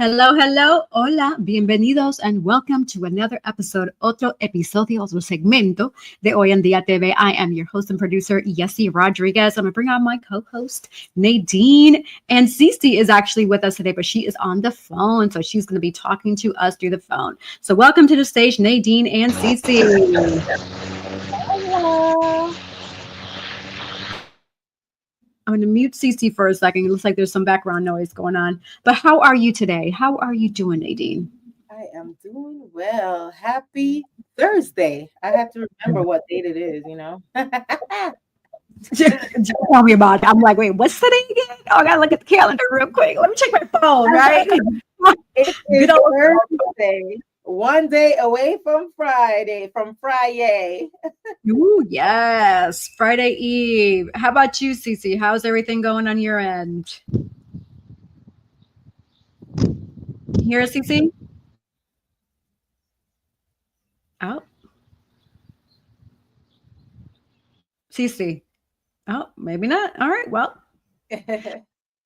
Hello, hello, hola, bienvenidos and welcome to another episode, otro episodio, otro segmento de Hoy en Día TV. I am your host and producer, Yessi Rodriguez. I'm going to bring on my co-host, Nadine. And Cece is actually with us today, but she is on the phone, so she's going to be talking to us through the phone. So welcome to the stage, Nadine and Cece. Hello. I'm going to mute Cece for a second. It looks like there's some background noise going on. But how are you today? How are you doing, Nadine? I am doing well. Happy Thursday. I have to remember what date it is, you know. Just tell me about it. I'm like, wait, what's today again? Oh, I gotta look at the calendar real quick. Let me check my phone, right? It is Thursday. One day away from Friday, Ooh, yes. Friday Eve. How about you, Cece? How's everything going on your end? Here, Cece? Oh. Cece. Oh, maybe not. All right. Well.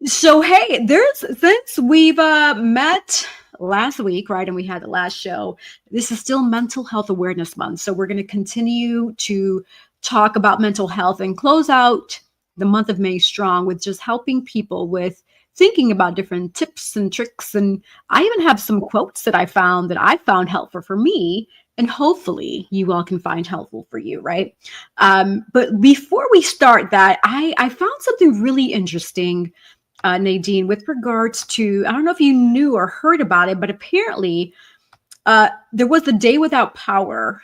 So hey, since we've met last week, right, and we had the last show, this is still Mental Health Awareness Month. So we're going to continue to talk about mental health and close out the month of May strong with just helping people with thinking about different tips and tricks. And I even have some quotes that I found helpful for me. And hopefully you all can find helpful for you, right? But before we start that, I found something really interesting, Nadine, with regards to, I don't know if you knew or heard about it, but apparently there was a day without power.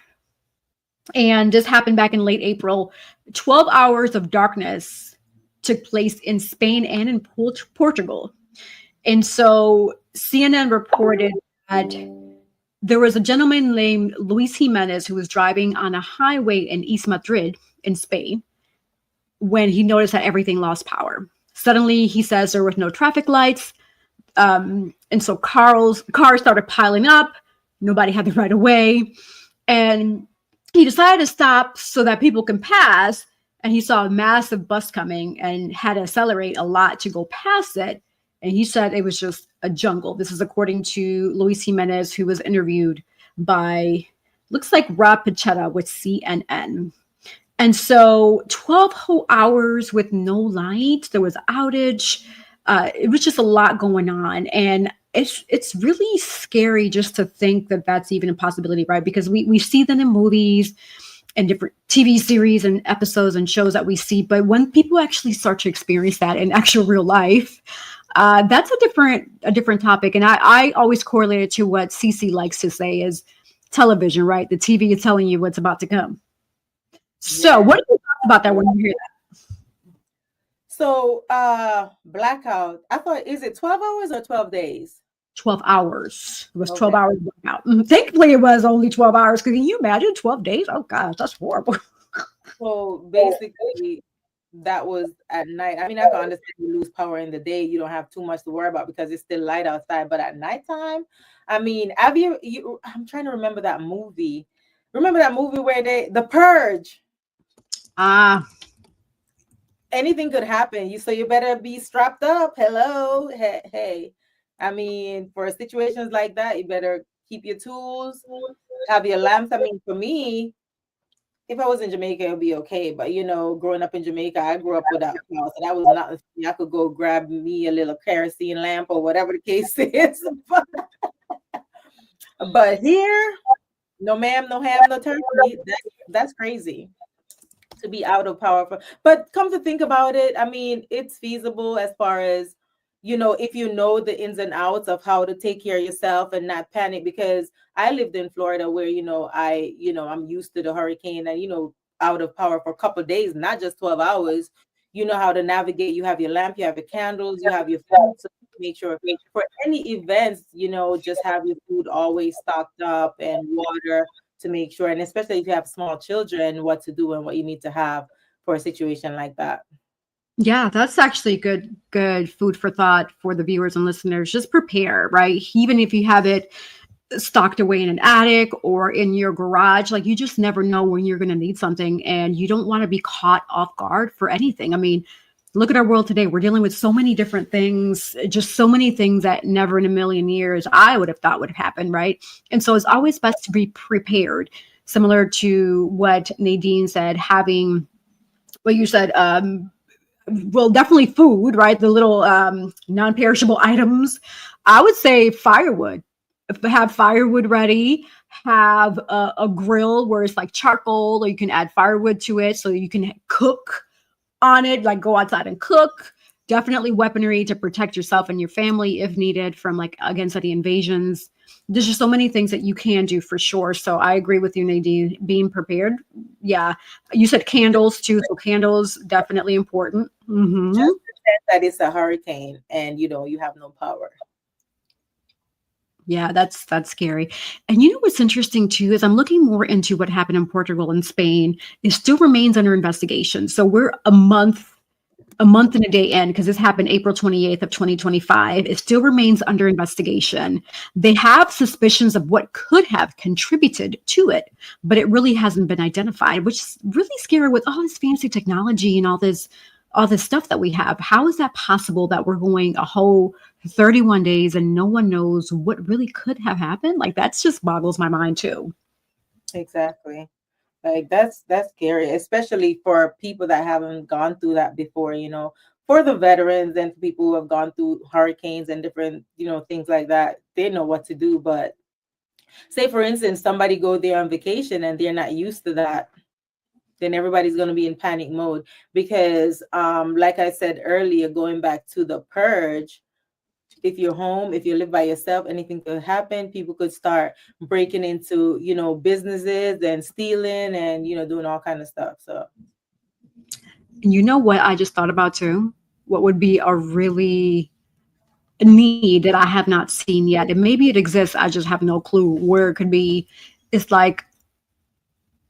And this happened back in late April. 12 hours of darkness took place in Spain and in Portugal. And so CNN reported that there was a gentleman named Luis Jimenez who was driving on a highway in East Madrid in Spain when he noticed that everything lost power. Suddenly, he says there was no traffic lights. And so cars started piling up. Nobody had the right of way. And he decided to stop so that people can pass. And he saw a massive bus coming and had to accelerate a lot to go past it. And he said it was just a jungle. This is according to Luis Jimenez, who was interviewed by, looks like Rob Pachetta with CNN. And so 12 whole hours with no light, there was outage. It was just a lot going on. And it's really scary just to think that that's even a possibility, right? Because we see them in movies and different TV series and episodes and shows that we see. But when people actually start to experience that in actual real life, that's a different topic. And I always correlate it to what Cece likes to say is television, right? The TV is telling you what's about to come. So what do you talk about that when you hear that? So blackout. I thought, is it 12 hours or 12 days? 12 hours. It was 12 hours blackout. Thankfully, it was only 12 hours. Can you imagine 12 days? Oh, gosh, that's horrible. So basically, that was at night. I mean, I can understand you lose power in the day. You don't have too much to worry about because it's still light outside. But at nighttime, I mean, have you I'm trying to remember that movie. Remember that movie where The Purge? Anything could happen. So you better be strapped up. Hello. Hey. I mean, for situations like that, you better keep your tools, have your lamps. I mean, for me, if I was in Jamaica, it would be okay. But, growing up in Jamaica, I grew up without power. So that was not the thing. I could go grab me a little kerosene lamp or whatever the case is. But here, no ma'am, no ham, no turkey. That's crazy to be out of power. But come to think about it, I mean, it's feasible as far as, if you know the ins and outs of how to take care of yourself and not panic, because I lived in Florida where, I'm used to the hurricane and, out of power for a couple of days, not just 12 hours. You know how to navigate. You have your lamp, you have your candles, you have your food. So make sure for any events, just have your food always stocked up and water to make sure. And especially if you have small children, what to do and what you need to have for a situation like that. Yeah, that's actually good food for thought for the viewers and listeners. Just prepare, right? Even if you have it stocked away in an attic or in your garage, like you just never know when you're going to need something and you don't want to be caught off guard for anything. I mean, Look at our world today. We're dealing with so many different things, just so many things that never in a million years I would have thought would have happened, right? And so it's always best to be prepared, similar to what Nadine said, having what you said, well, definitely food, right? The little non-perishable items. I would say firewood. Have firewood ready. Have a grill where it's like charcoal, or you can add firewood to it so you can cook on it, like go outside and cook. Definitely weaponry to protect yourself and your family if needed from like against any invasions. There's just so many things that you can do for sure. So I agree with you, Nadine, being prepared. Yeah. You said candles too. So candles definitely important. Just pretend that it's a hurricane and you have no power. Yeah, that's scary. And you know what's interesting too is I'm looking more into what happened in Portugal and Spain. It still remains under investigation. So we're a month and a day in, because this happened April 28th of 2025. It still remains under investigation. They have suspicions of what could have contributed to it, but it really hasn't been identified, which is really scary with all this fancy technology and all this stuff that we have. How is that possible that we're going a whole 31 days and no one knows what really could have happened? Like that's just boggles my mind too. Exactly. Like that's scary, especially for people that haven't gone through that before, for the veterans and people who have gone through hurricanes and different, things like that. They know what to do. But say, for instance, somebody go there on vacation and they're not used to that, then everybody's going to be in panic mode because, like I said earlier, going back to the purge, if you're home, if you live by yourself, anything could happen. People could start breaking into, businesses and stealing and, doing all kind of stuff. So, You know what I just thought about too? What would be a really need that I have not seen yet, and maybe it exists, I just have no clue where it could be. It's like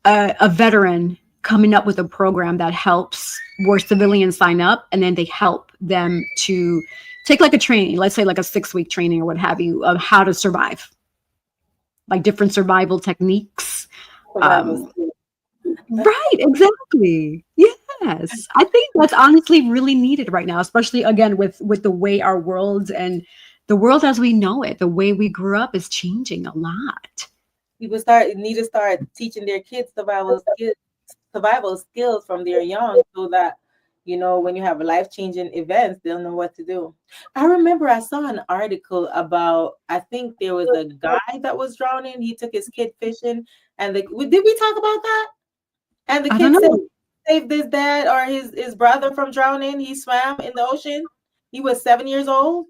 a veteran coming up with a program that helps where civilians sign up and then they help them to take like a training, let's say like a 6-week training or what have you, of how to survive, like different survival techniques. survival. Right, exactly. Yes. I think that's honestly really needed right now, especially again with the way our world and the world as we know it, the way we grew up is changing a lot. People need to start teaching their kids survival skills from their young, so that when you have life-changing events, they'll know what to do. I remember I saw an article about, I think there was a guy that was drowning. He took his kid fishing, and did we talk about that? And the I don't kid know. saved his dad or his brother from drowning. He swam in the ocean. He was 7 years old.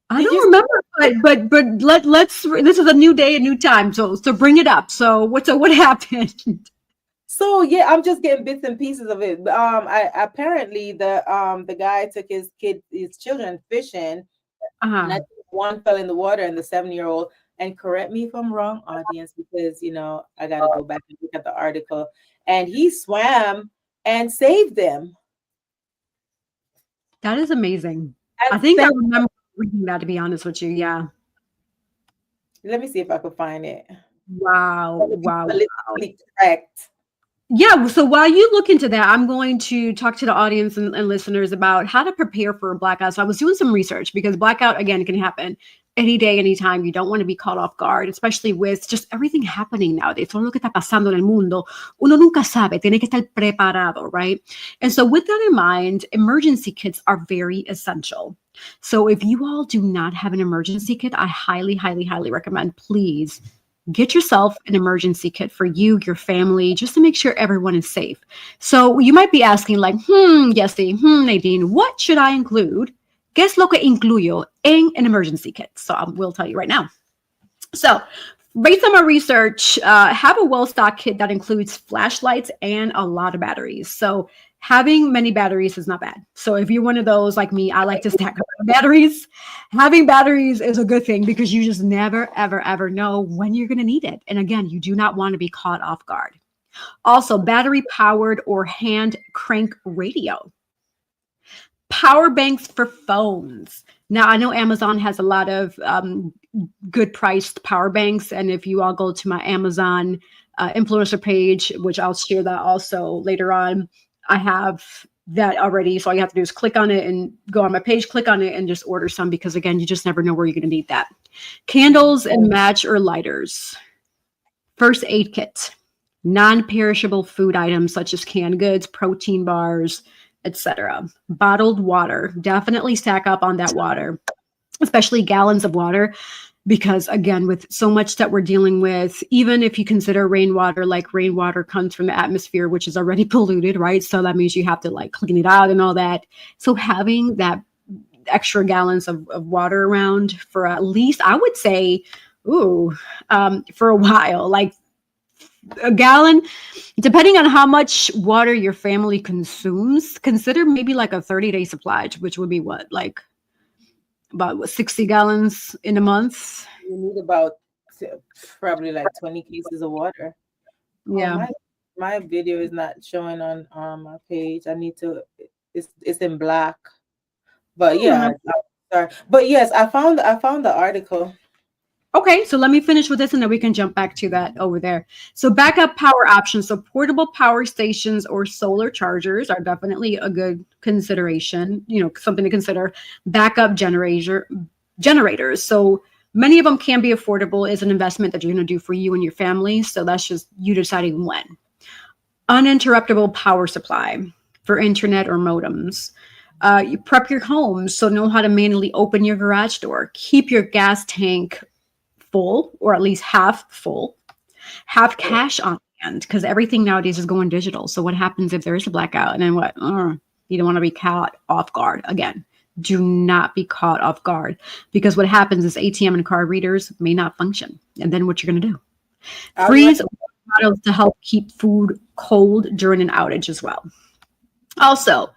I Did don't you? remember, but let's this is a new day, a new time. So bring it up. So what happened? So yeah, I'm just getting bits and pieces of it. I apparently the guy took his children fishing, and I Uh-huh. think one fell in the water, and the 7-year-old. And correct me if I'm wrong, audience, because I got to go back and look at the article. And he swam and saved them. That is amazing. I And think I remember reading that, to be honest with you. Yeah. let me see if I can find it. Wow. To be Wow. politically correct. Yeah, so while you look into that, I'm going to talk to the audience and listeners about how to prepare for a blackout. So I was doing some research because blackout, again, can happen any day, anytime. You don't want to be caught off guard, especially with just everything happening nowadays. Todo lo que está pasando en el mundo, uno nunca sabe, tiene que estar preparado, right? And so with that in mind, emergency kits are very essential. So if you all do not have an emergency kit, I highly, highly, highly recommend, please get yourself an emergency kit for you, your family, just to make sure everyone is safe. So you might be asking like, Yesty, Nadine, what should I include? ¿Qué es lo que incluyo en an emergency kit? So I will tell you right now. So based on my research, have a well-stocked kit that includes flashlights and a lot of batteries. So having many batteries is not bad. So if you're one of those like me, I like to stack up batteries. Having batteries is a good thing because you just never, ever, ever know when you're going to need it. And again, you do not want to be caught off guard. Also, battery powered or hand crank radio. Power banks for phones. Now, I know Amazon has a lot of good priced power banks. And if you all go to my Amazon influencer page, which I'll share that also later on, I have that already. So all you have to do is click on it and go on my page, click on it, and just order some because, again, you just never know where you're going to need that. Candles and match or lighters. First aid kit. Non-perishable food items such as canned goods, protein bars, etc. Bottled water. Definitely stack up on that water, especially gallons of water, because again, with so much that we're dealing with, even if you consider rainwater, like rainwater comes from the atmosphere, which is already polluted, right? So that means you have to like clean it out and all that. So having that extra gallons of water around for at least, I would say, for a while, like a gallon, depending on how much water your family consumes, consider maybe like a 30-day supply, which would be what, like about what, 60 gallons in a month. You need about probably like 20 cases of water. Oh, Yeah. my video is not showing on my page. I need to. It's in black. But yeah, sorry. But yes, I found the article. Okay, so let me finish with this and then we can jump back to that over there. So backup power options. So portable power stations or solar chargers are definitely a good consideration, something to consider. Backup generators. So many of them can be affordable as an investment that you're going to do for you and your family. So that's just you deciding when. Uninterruptible power supply for internet or modems. You prep your home, so know how to manually open your garage door. Keep your gas tank full, or at least half full. Have cash on hand because everything nowadays is going digital. So what happens if there is a blackout? And then what? You don't want to be caught off guard again. Do not be caught off guard because what happens is ATM and card readers may not function. And then what you're going to do? Freeze bottles to help keep food cold during an outage as well. Also,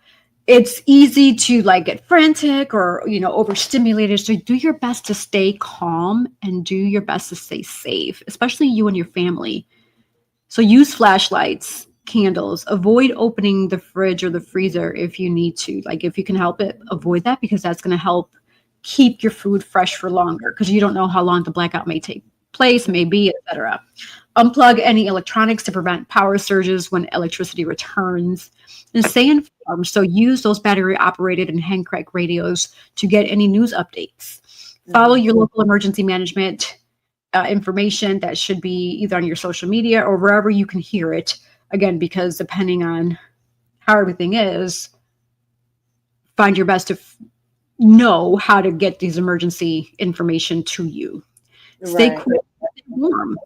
it's easy to like get frantic or overstimulated, so do your best to stay calm and do your best to stay safe, especially you and your family. So use flashlights, candles, avoid opening the fridge or the freezer if you need to, like if you can help it, avoid that because that's going to help keep your food fresh for longer because you don't know how long the blackout may take place, may be, etc. Unplug any electronics to prevent power surges when electricity returns. And stay informed. So use those battery operated and hand crank radios to get any news updates. Follow your local emergency management information that should be either on your social media or wherever you can hear it. Again, because depending on how everything is, find your best to know how to get these emergency information to you. Stay cool and warm.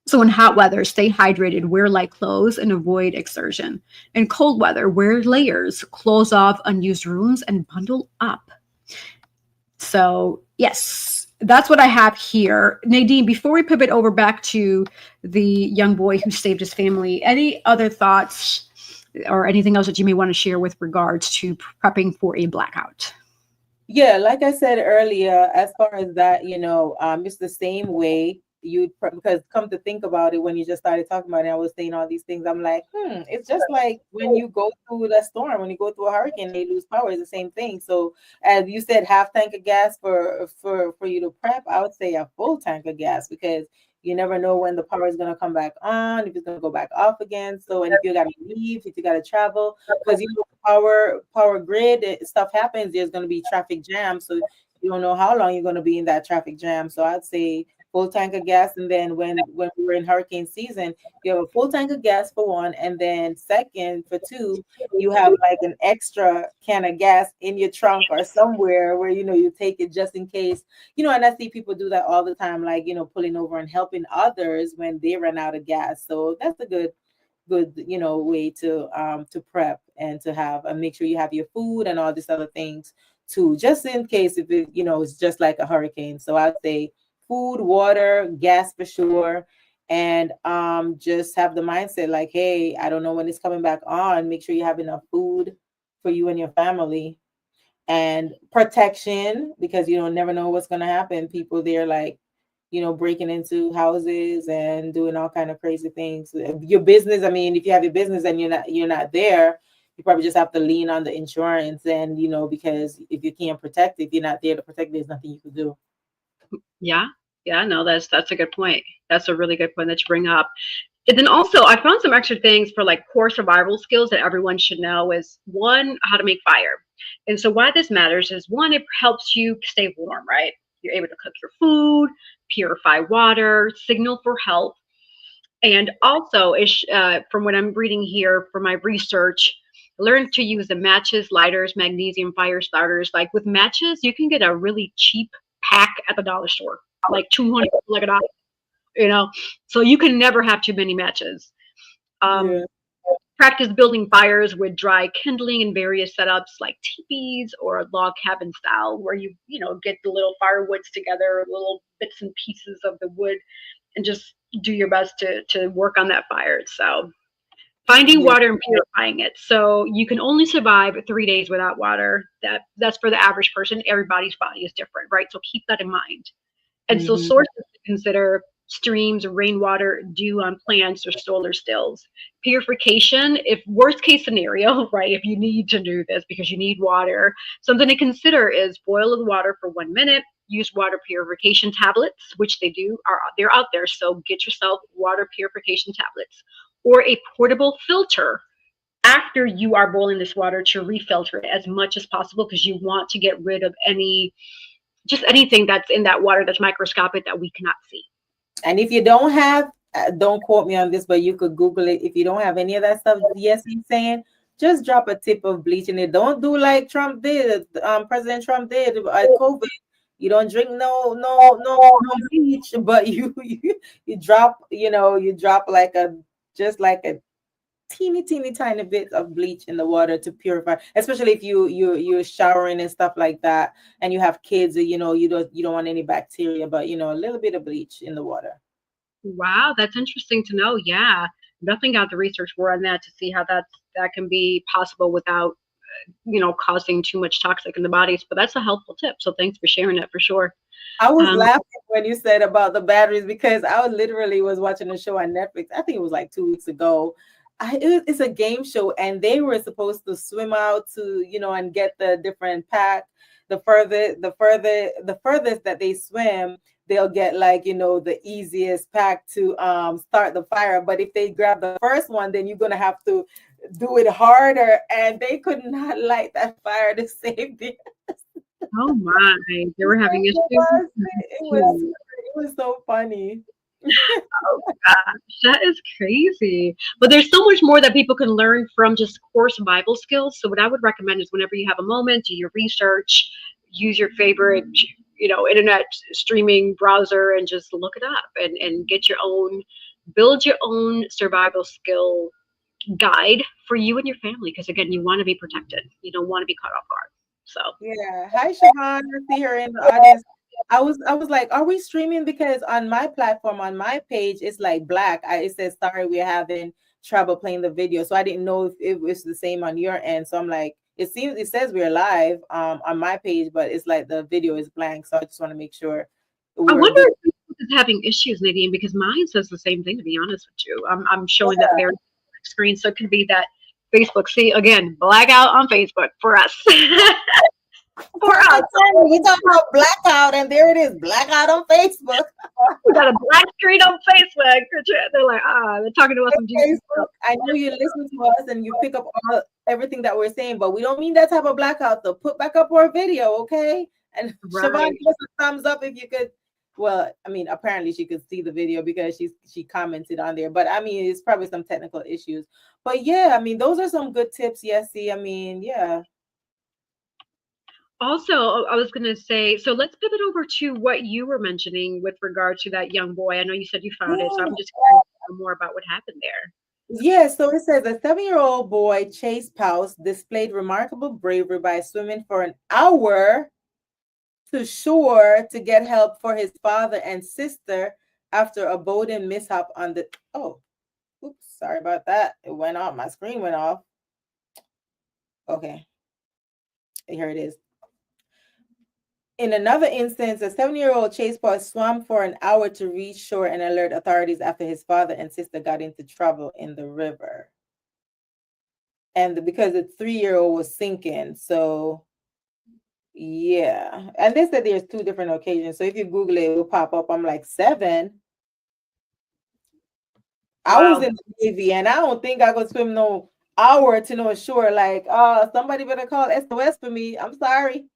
So in hot weather, stay hydrated, wear light clothes, and avoid exertion. In cold weather, wear layers, close off unused rooms, and bundle up. So yes, that's what I have here. Nadine, before we pivot over back to the young boy who saved his family, any other thoughts or anything else that you may want to share with regards to prepping for a blackout? Yeah, like I said earlier, as far as that, it's the same way because come to think about it, when you just started talking about it, I was saying all these things. I'm like, it's just like when you go through the storm, when you go through a hurricane, they lose power. It's the same thing. So as you said, half tank of gas for you to prep, I would say a full tank of gas because you never know when the power is going to come back on, if it's going to go back off again. So, and if you got to leave, if you got to travel, because power grid stuff happens, there's going to be traffic jam. So you don't know how long you're going to be in that traffic jam. So I'd say full tank of gas, and then when we were in hurricane season, you have a full tank of gas for one, and then second for two, you have like an extra can of gas in your trunk or somewhere where you take it just in case. And I see people do that all the time, like pulling over and helping others when they run out of gas. So that's a good way to prep and to have and make sure you have your food and all these other things too, just in case if it's just like a hurricane. So I'd say food, water, gas for sure, and just have the mindset like, hey, I don't know when it's coming back on. Make sure you have enough food for you and your family, and protection, because never know what's going to happen. People there like breaking into houses and doing all kind of crazy things. Your business, I mean, if you have your business and you're not there, you probably just have to lean on the insurance, and because if you can't protect, if you're not there to protect, there's nothing you can do. Yeah. Yeah, no, that's a good point. That's a really good point that you bring up. And then also, I found some extra things for like core survival skills that everyone should know is one, how to make fire. And so, why this matters is one, it helps you stay warm, right? You're able to cook your food, purify water, signal for help. And also, from what I'm reading here from my research, learn to use the matches, lighters, magnesium fire starters. Like with matches, you can get a really cheap pack at the dollar store, like 200, like a dollar, you know? So you can never have too many matches. Yeah. Um, Practice building fires with dry kindling in various setups like teepees or a log cabin style, where you get the little firewoods together, little bits and pieces of the wood, and just do your best to work on that fire. So finding Yeah. water and purifying it. So you can only survive 3 days without water. That's for the average person. Everybody's body is different, right? So keep that in mind. And so Hmm. sources to consider streams, rainwater, dew on plants or solar stills. Purification, if worst case scenario, right, if you need to do this because you need water, something to consider is boil the water for 1 minute, use water purification tablets, which they're out there. So get yourself water purification tablets or a portable filter after you are boiling this water to refilter it as much as possible because you want to get rid of anything that's in that water that's microscopic that we cannot see. And if you don't have, don't quote me on this, but you could Google it. If you don't have any of that stuff, yes, he's saying just drop a tip of bleach in it. Don't do like Trump did, President Trump did at COVID. You don't drink no bleach, but you drop, you drop like just like a teeny tiny bit of bleach in the water to purify, especially if you're showering and stuff like that, and you have kids, you don't want any bacteria, but a little bit of bleach in the water. Wow, that's interesting to know. Yeah, nothing got the research more on that to see how that can be possible without causing too much toxic in the bodies. But that's a helpful tip. So thanks for sharing that for sure. I was Um, laughing when you said about the batteries because I literally was watching a show on Netflix. I think it was like 2 weeks ago. It's a game show, and they were supposed to swim out to, and get the different pack. The furthest that they swim, they'll get like, the easiest pack to start the fire. But if they grab the first one, then you're gonna have to do it harder, and they could not light that fire to save the. oh my, they were having issues. It was so funny. Oh gosh, that is crazy. But there's so much more that people can learn from just core survival skills. So what I would recommend is whenever you have a moment, do your research, use your favorite, internet streaming browser and just look it up and build your own survival skill guide for you and your family. Because again, you want to be protected. You don't want to be caught off guard. So Yeah. Hi, Shahan. I see her in the audience. I was like, are we streaming? Because on my platform, on my page, it's like black. It says sorry, we're having trouble playing the video. So I didn't know if it was the same on your end. So I'm like, it says we're live on my page, but it's like the video is blank. So I just want to make sure I we're wonder good. if Facebook is having issues, Nadine, because mine says the same thing. To be honest with you, I'm showing that Yeah. very screen, so it could be that Facebook. See again, blackout on Facebook for us. For I us, told you, we talking about blackout, and there it is, blackout on Facebook. we got a black screen on Facebook. They're like, they're talking to us on Jesus. Facebook, I know you listen to us and you pick up everything that we're saying, but we don't mean that type of blackout. Though, put back up our video, okay? And Siobhan, Right. give us a thumbs up if you could. Well, I mean, apparently she could see the video because she commented on there. But I mean, it's probably some technical issues. But yeah, I mean, those are some good tips. Yes, see, I mean, yeah. Also, I was going to say, so let's pivot over to what you were mentioning with regard to that young boy. I know you said you found it, so I'm just curious to know more about what happened there. Yeah, so it says a 7-year-old boy, Chase Pouse, displayed remarkable bravery by swimming for an hour to shore to get help for his father and sister after a boating mishap on the. Oh, oops, sorry about that. It went off. My screen went off. Okay, here it is. In another instance, a 7-year-old Chase Paul swam for an hour to reach shore and alert authorities after his father and sister got into trouble in the river. And because the 3-year-old was sinking, so yeah. And they said there's 2 different occasions. So if you Google it, it will pop up. I'm like, 7. I was Wow. in the Navy, and I don't think I could swim no hour to no shore. Like, somebody better call SOS for me. I'm sorry.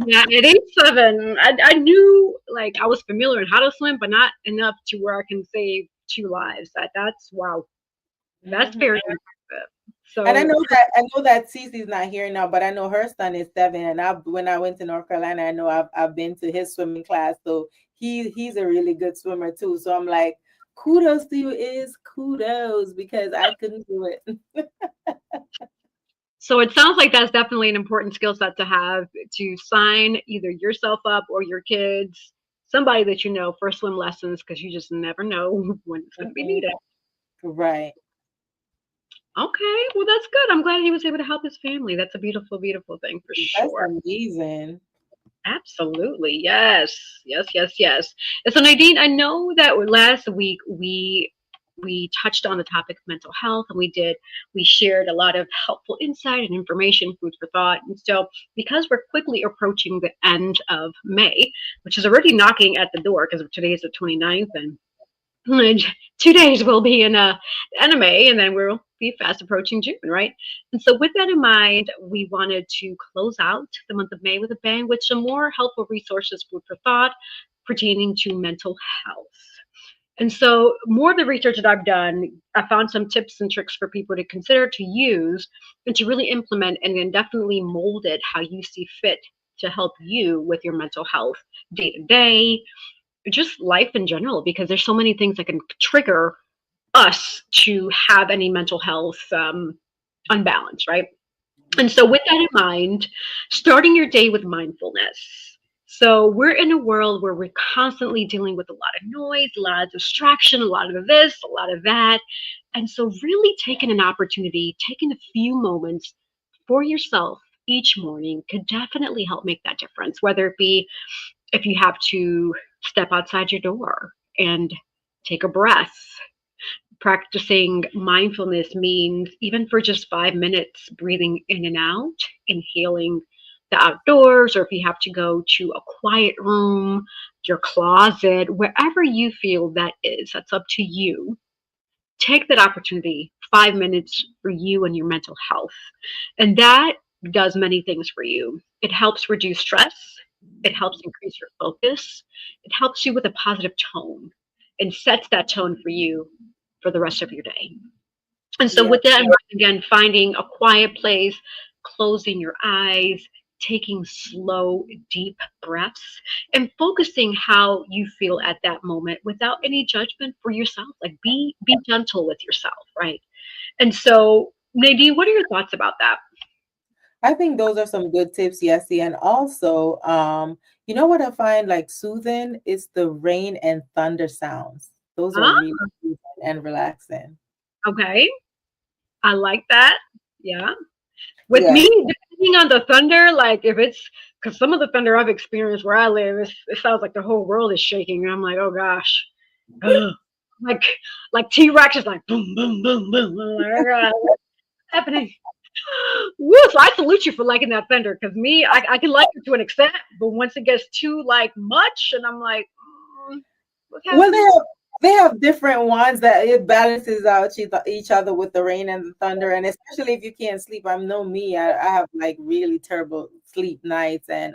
Yeah, at age 7, I knew like I was familiar in how to swim, but not enough to where I can save 2 lives. That's wow. That's Mhm. very impressive. And So I know that Cece's not here now, but I know her son is 7. And when I went to North Carolina, I know I've been to his swimming class, so he's a really good swimmer too. So I'm like, kudos to you, is kudos, because I couldn't do it. so it sounds like that's definitely an important skill set to have to sign either yourself up or your kids, somebody that you know for swim lessons because you just never know when it's going to be Mhm. needed. Right. Okay, well that's good. I'm glad he was able to help his family. That's a beautiful, beautiful thing for That's sure. amazing. Absolutely. Yes. Yes, yes, yes. And so Nadine, I know that last week we touched on the topic of mental health and we shared a lot of helpful insight and information, food for thought. And so because we're quickly approaching the end of May, which is already knocking at the door because today is the 29th and 2 days we'll be in anime and then we'll be fast approaching June, right? And so with that in mind, we wanted to close out the month of May with a bang with some more helpful resources, food for thought, pertaining to mental health. And so more of the research that I've done, I found some tips and tricks for people to consider to use and to really implement and then definitely mold it how you see fit to help you with your mental health day to day, just life in general, because there's so many things that can trigger us to have any mental health unbalance, right? And so, with that in mind, starting your day with mindfulness. So, we're in a world where we're constantly dealing with a lot of noise, a lot of distraction, a lot of this, a lot of that. And so, really taking an opportunity, taking a few moments for yourself each morning could definitely help make that difference, whether it be if you have to step outside your door and take a breath. Practicing mindfulness means even for just 5 minutes, breathing in and out, inhaling the outdoors, or if you have to go to a quiet room, your closet, wherever you feel that is, that's up to you. Take that opportunity, 5 minutes for you and your mental health. And that does many things for you. It helps reduce stress, it helps increase your focus, it helps you with a positive tone and sets that tone for you for the rest of your day. And so, Yeah. with that in mind, again, finding a quiet place, closing your eyes, taking slow, deep breaths, and focusing how you feel at that moment without any judgment for yourself. Like be gentle with yourself, right? And so, Nadine, what are your thoughts about that? I think those are some good tips, Yessie. And also, you know what I find like soothing is the rain and thunder sounds. Those are Huh? really soothing and relaxing. Okay, I like that. Yeah. With me, Yes. depending on the thunder, like if it's because some of the thunder I've experienced where I live, it sounds like the whole world is shaking. And I'm like, oh gosh, ugh. like like T-Rex is like boom, boom, boom, boom. I'm like, oh God, what's happening? Woo! So I salute you for liking that thunder because me, I can like it to an extent, but once it gets too like much, and I'm like, what's Well, happening? they have different ones that it balances out each other with the rain and the thunder, and especially if you can't sleep. I know me, I have like really terrible sleep nights, and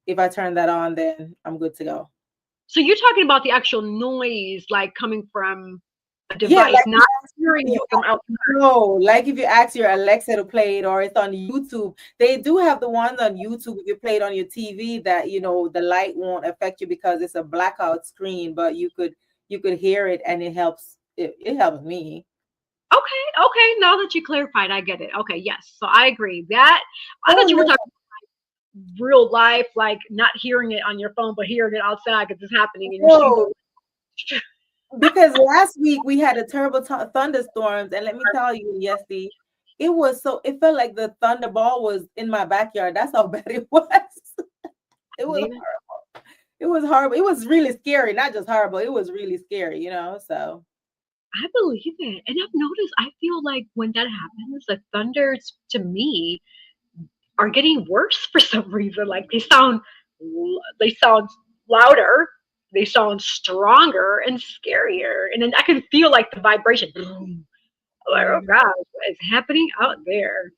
if I turn that on, then I'm good to go. So you're talking about the actual noise, like coming from a Yeah, device, like not hearing you from outside. no, like if you ask your Alexa to play it or it's on YouTube, they do have the ones on YouTube. If you play it on your TV, that the light won't affect you because it's a blackout screen, but you could hear it and it helps. It helps me. Okay, okay. Now that you clarified, I get it. Okay, yes. So I agree. That I Oh thought you were no, talking real life, like not hearing it on your phone, but hearing it outside because it's happening and you're seeing no, the. because last week we had a terrible thunderstorms, and let me tell you, Yesty, it felt like the thunderball was in my backyard. That's how bad it was. It was it was horrible. It was really scary, not just horrible. It was really scary. So I believe it, and I've noticed. I feel like when that happens, the thunders to me are getting worse for some reason. Like they sound louder. They sound stronger and scarier. And then I can feel like the vibration. Boom. I'm like, oh Mhm. God, what is happening out there?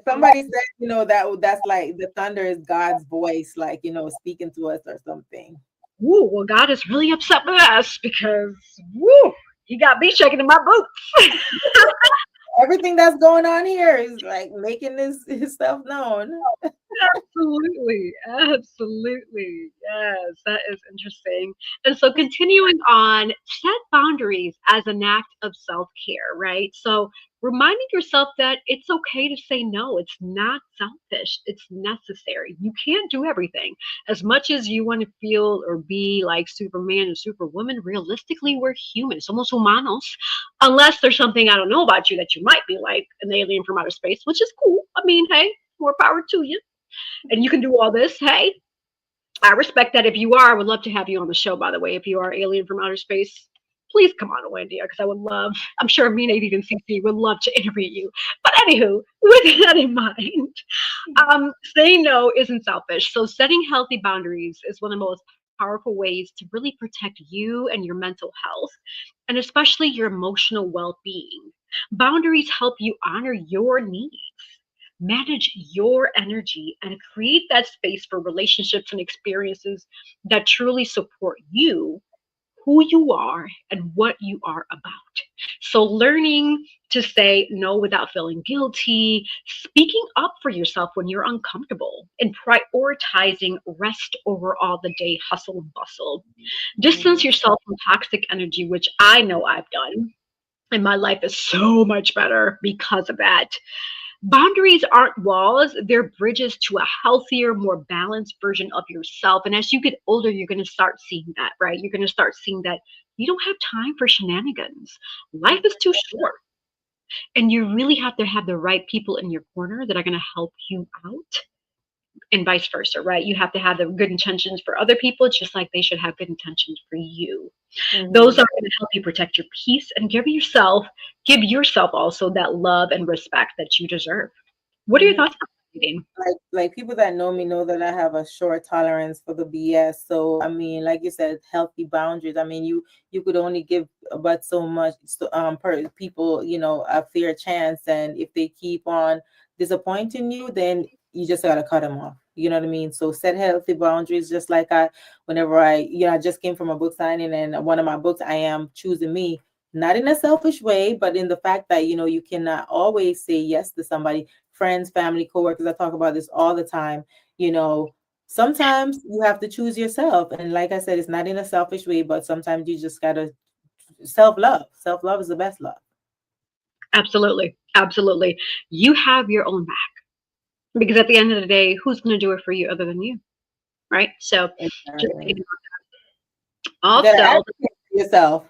Somebody said, that's like the thunder is God's voice, like, speaking to us or something. Woo, well, God is really upset with us because, woo, he got me shaking in my boots. Everything that's going on here is like making this his stuff known. Absolutely. Absolutely. Yes, that is interesting. And so, continuing on, set boundaries as an act of self care, right? So, reminding yourself that it's okay to say no. It's not selfish, it's necessary. You can't do everything. As much as you want to feel or be like Superman and Superwoman, realistically, we're humans, somos humanos. Unless there's something I don't know about you that you might be like an alien from outer space, which is cool. I mean, hey, more power to you, and you can do all this. Hey, I respect that. If you are, I would love to have you on the show, by the way. If you are alien from outer space, please come on, Wendy, because I would love, I'm sure me, Nadine, and CC would love to interview you. But anywho, with that in mind, saying no isn't selfish. So setting healthy boundaries is one of the most powerful ways to really protect you and your mental health, and especially your emotional well-being. Boundaries help you honor your needs, manage your energy, and create that space for relationships and experiences that truly support you, who you are, and what you are about. So, learning to say no without feeling guilty, speaking up for yourself when you're uncomfortable, and prioritizing rest over all the day hustle and bustle. Distance Mhm. yourself from toxic energy, which I know I've done. And my life is so much better because of that. Boundaries aren't walls, they're bridges to a healthier, more balanced version of yourself. And as you get older, you're going to start seeing that, right? You're going to start seeing that you don't have time for shenanigans. Life is too short. And you really have to have the right people in your corner that are going to help you out, and vice versa, right? You have to have the good intentions for other people, just like they should have good intentions for you. Those Mhm. are going to help you protect your peace and give yourself also that love and respect that you deserve. What are your Mhm. thoughts on that, Nadine? Like people that know me know that I have a short tolerance for the BS. So I mean, like you said, healthy boundaries. I mean, you could only give but so much per people, a fair chance, and if they keep on disappointing you, then you just gotta cut them off. You know what I mean? So set healthy boundaries. Just like whenever I just came from a book signing, and one of my books, I am choosing me. Not in a selfish way, but in the fact that you cannot always say yes to somebody, friends, family, coworkers. I talk about this all the time. You know, Sometimes you have to choose yourself. And like I said, it's not in a selfish way, but sometimes you just gotta self-love. Self-love is the best love. Absolutely. Absolutely. You have your own back, because at the end of the day, who's going to do it for you other than you? Right. So just Exactly. thinking You gotta also, advocate for yourself.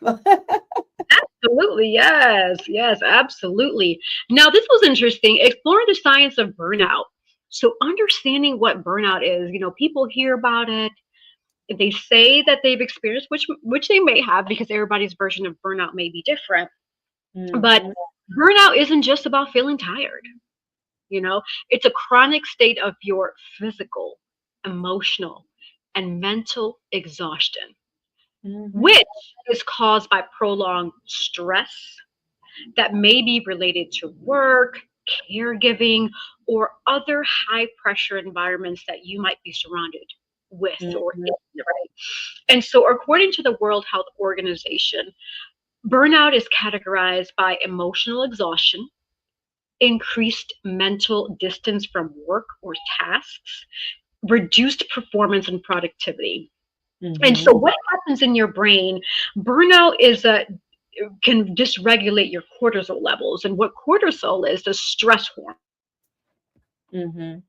absolutely. Yes. Yes. Absolutely. Now, this was interesting. Exploring the science of burnout. So, understanding what burnout is, people hear about it. They say that they've experienced, which they may have, because everybody's version of burnout may be different. But Mhm. burnout isn't just about feeling tired. It's a chronic state of your physical, emotional, and mental exhaustion, Mhm. which is caused by prolonged stress that may be related to work, caregiving, or other high pressure environments that you might be surrounded with or Mhm. in, right? And so, according to the World Health Organization, burnout is categorized by emotional exhaustion, increased mental distance from work or tasks, reduced performance and productivity. And so, Mhm. what happens in your brain? Burnout is a can dysregulate your cortisol levels, and what cortisol is the stress hormone. Mhm.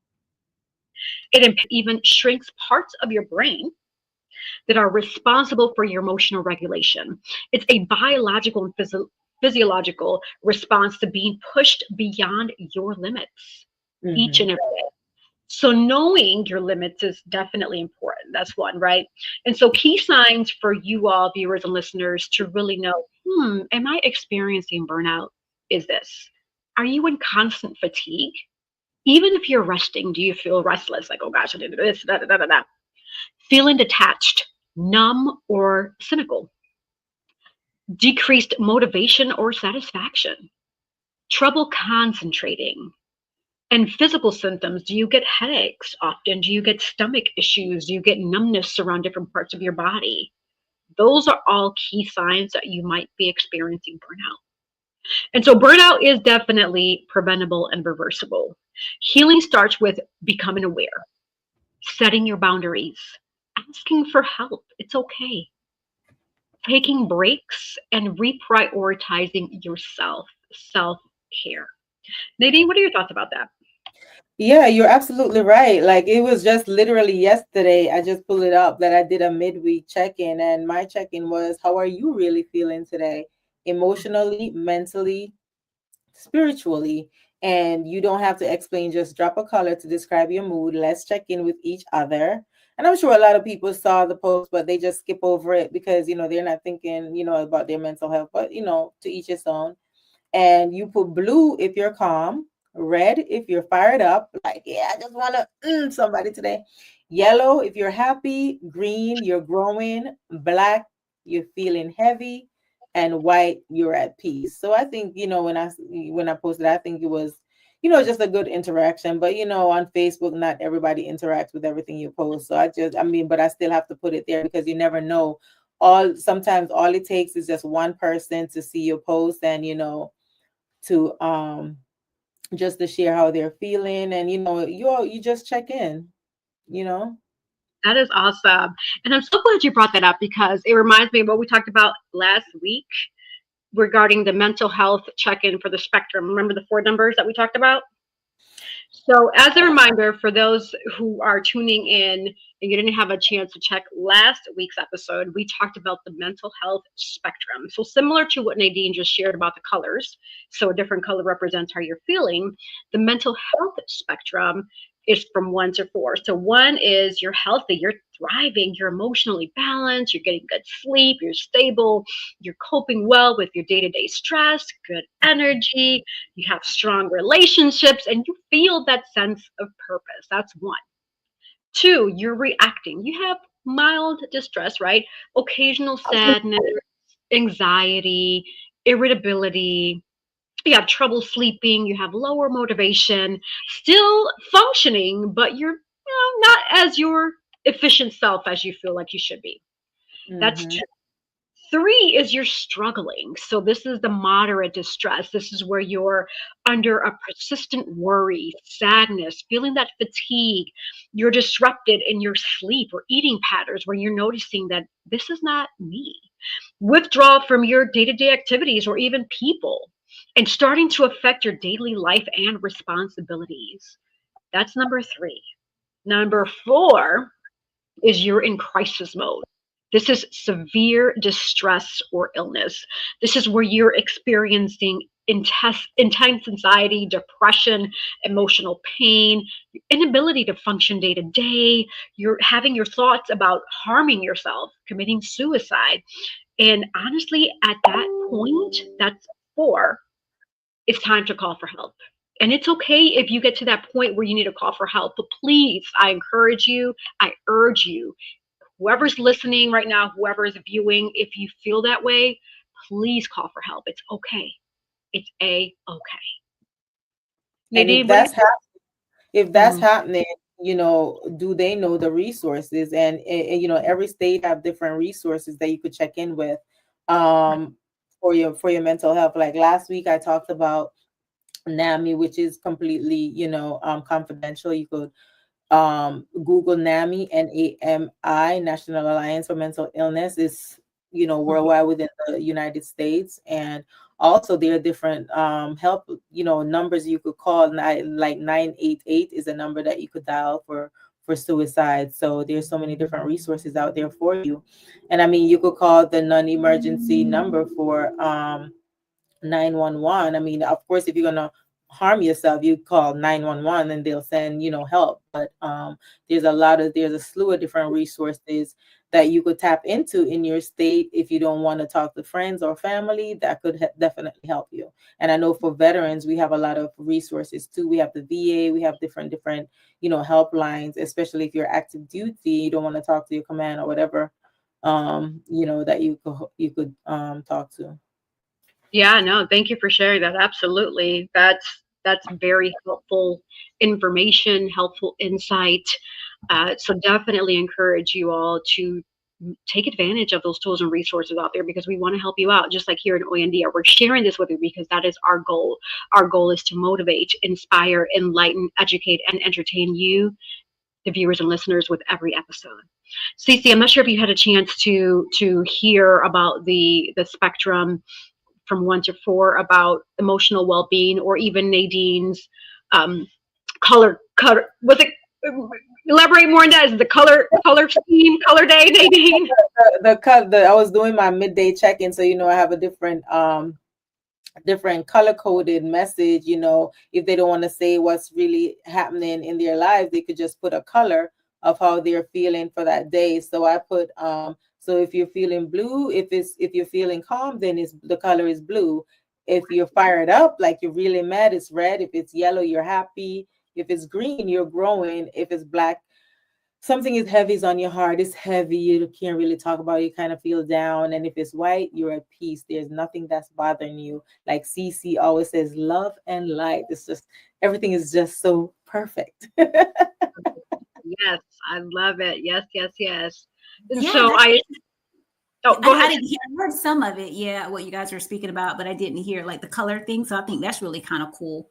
It even shrinks parts of your brain that are responsible for your emotional regulation. It's a biological and physiological response to being pushed beyond your limits each and Mhm. every day. So knowing your limits is definitely important. That's one, right? And so key signs for you all, viewers and listeners, to really know, am I experiencing burnout? Is this? Are you in constant fatigue? Even if you're resting, do you feel restless? Like, oh gosh, I did this, da da da da da. Feeling detached. numb or cynical, decreased motivation or satisfaction, trouble concentrating, and physical symptoms. Do you get headaches often? Do you get stomach issues? Do you get numbness around different parts of your body? Those are all key signs that you might be experiencing burnout. And so burnout is definitely preventable and reversible. Healing starts with becoming aware, setting your boundaries, asking for help. It's okay. Taking breaks and reprioritizing yourself, self care. Nadine, what are your thoughts about that? Yeah, you're absolutely right. Like it was just literally yesterday, I just pulled it up that I did a midweek check-in, and my check-in was, how are you really feeling today? Emotionally, mentally, spiritually. And you don't have to explain, just drop a color to describe your mood. Let's check in with each other. And I'm sure a lot of people saw the post, but they just skip over it because, they're not thinking, about their mental health. But, to each his own. And you put blue if you're calm, red if you're fired up, like, yeah, I just want to somebody today. Yellow if you're happy, green you're growing, black you're feeling heavy, and white you're at peace. So I think, when I posted, I think it was, just a good interaction. But on Facebook, not everybody interacts with everything you post. So but I still have to put it there because you never know. Sometimes all it takes is just one person to see your post and to just to share how they're feeling, and you just check in you know That is awesome. And I'm so glad you brought that up because it reminds me of what we talked about last week regarding the mental health check in for the spectrum. Remember the four numbers that we talked about? So, as a reminder for those who are tuning in and you didn't have a chance to check last week's episode, we talked about the mental health spectrum. So, similar to what Nadine just shared about the colors, so a different color represents how you're feeling, the mental health spectrum is from 1 to 4. So, 1 is you're healthy, you're thriving, you're emotionally balanced, you're getting good sleep, you're stable, you're coping well with your day to day stress, good energy, you have strong relationships, and you feel that sense of purpose. That's 1. 2, you're reacting. You have mild distress, right? Occasional sadness, anxiety, irritability. You have trouble sleeping. You have lower motivation, still functioning, but you're not as your efficient self as you feel like you should be. That's hmm 3 is you're struggling. So this is the moderate distress. This is where you're under a persistent worry, sadness, feeling that fatigue. You're disrupted in your sleep or eating patterns where you're noticing that this is not me. Withdrawal from your day to day activities or even people and starting to affect your daily life and responsibilities. That's number 3. Number 4 is you're in crisis mode. This is severe distress or illness. This is where you're experiencing intense anxiety, depression, emotional pain, inability to function day to day. You're having your thoughts about harming yourself, committing suicide. And honestly, at that point, that's 4, it's time to call for help. And it's okay if you get to that point where you need to call for help, but please, I encourage you, I urge you, whoever's listening right now, whoever is viewing, if you feel that way, please call for help. It's okay. It's okay. and Nadine, what do if you? that's happening, do they know the resources? And every state have different resources that you could check in with for your mental health. Like last week I talked about NAMI, which is completely confidential. You could Google NAMI, NAMI, National Alliance for Mental Illness, is worldwide within the United States. And also there are different help numbers you could call. Like 988 is a number that you could dial for suicide. So there's so many different resources out there for you. And I mean, you could call the non-emergency number for 911. I mean, of course, if you're gonna harm yourself, you call 911 and they'll send help. But there's a slew of different resources that you could tap into in your state if you don't want to talk to friends or family. That could definitely help you. And I know for veterans, we have a lot of resources too. We have the VA, we have different helplines, especially if you're active duty, you don't want to talk to your command or whatever. that you could talk to. Yeah, no, thank you for sharing that. Absolutely. That's very helpful information, helpful insight. So definitely encourage you all to take advantage of those tools and resources out there because we want to help you out. Just like here in ONDR, we're sharing this with you because that is our goal. Our goal is to motivate, inspire, enlighten, educate, and entertain you, the viewers and listeners, with every episode. Cece, I'm not sure if you had a chance to hear about the spectrum from 1 to 4 about emotional well-being, or even Nadine's um, color. Was it? Elaborate more on that. Is it the color scheme, color day, Nadine? I was doing my midday check-in, so I have a different color coded message. If they don't want to say what's really happening in their lives, they could just put a color of how they're feeling for that day. So I put so if you're feeling blue, if you're feeling calm, then the color is blue. If you're fired up, like you're really mad, it's red. If it's yellow, you're happy. If it's green, you're growing. If it's black, something is heavy is on your heart. It's heavy. You can't really talk about it. You kind of feel down. And if it's white, you're at peace. There's nothing that's bothering you. Like CC always says, love and light. It's just everything is just so perfect. Yes, I love it. Yes, yes, yes. And Yeah, so oh, go I ahead. didn't hear. I heard some of it, yeah, what you guys were speaking about, but I didn't hear like the color thing. So I think that's really kind of cool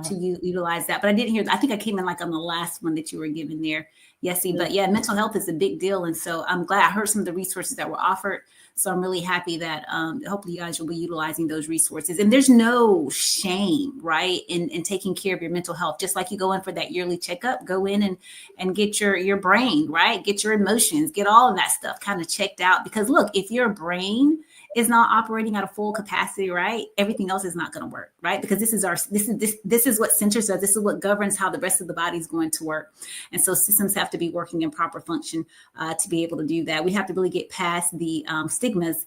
to utilize that. But I didn't hear. I think I came in like on the last one that you were giving there, Yesy. But yeah, mental health is a big deal, and so I'm glad I heard some of the resources that were offered. So I'm really happy that hopefully you guys will be utilizing those resources. And there's no shame, right, in taking care of your mental health. Just like you go in for that yearly checkup, go in and get your brain, right, get your emotions, get all of that stuff kind of checked out. Because look, if your brain is not operating at a full capacity, right, everything else is not going to work, right? Because this is what centers us. This is what governs how the rest of the body is going to work. And so systems have to be working in proper function to be able to do that. We have to really get past the stigmas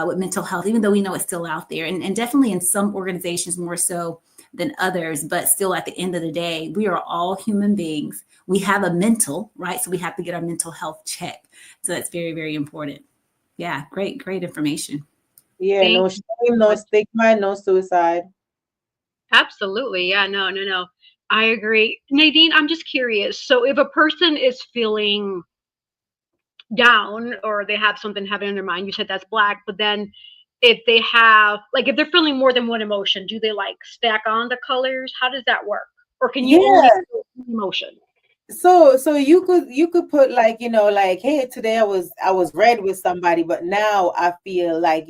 with mental health, even though we know it's still out there, and definitely in some organizations more so than others. But still, at the end of the day, we are all human beings. We have a mental, right? So we have to get our mental health checked. So that's very, very important. Yeah, great information. Yeah, Thank no shame, no stigma, no suicide. Absolutely. Yeah, no. I agree. Nadine, I'm just curious. So if a person is feeling down or they have something heavy on their mind, you said that's black, but then if they have, like, if they're feeling more than one emotion, do they like stack on the colors? How does that work? Or can you only Yeah. feel one emotion? So you could put, like, like, hey, today I was red with somebody, but now I feel like,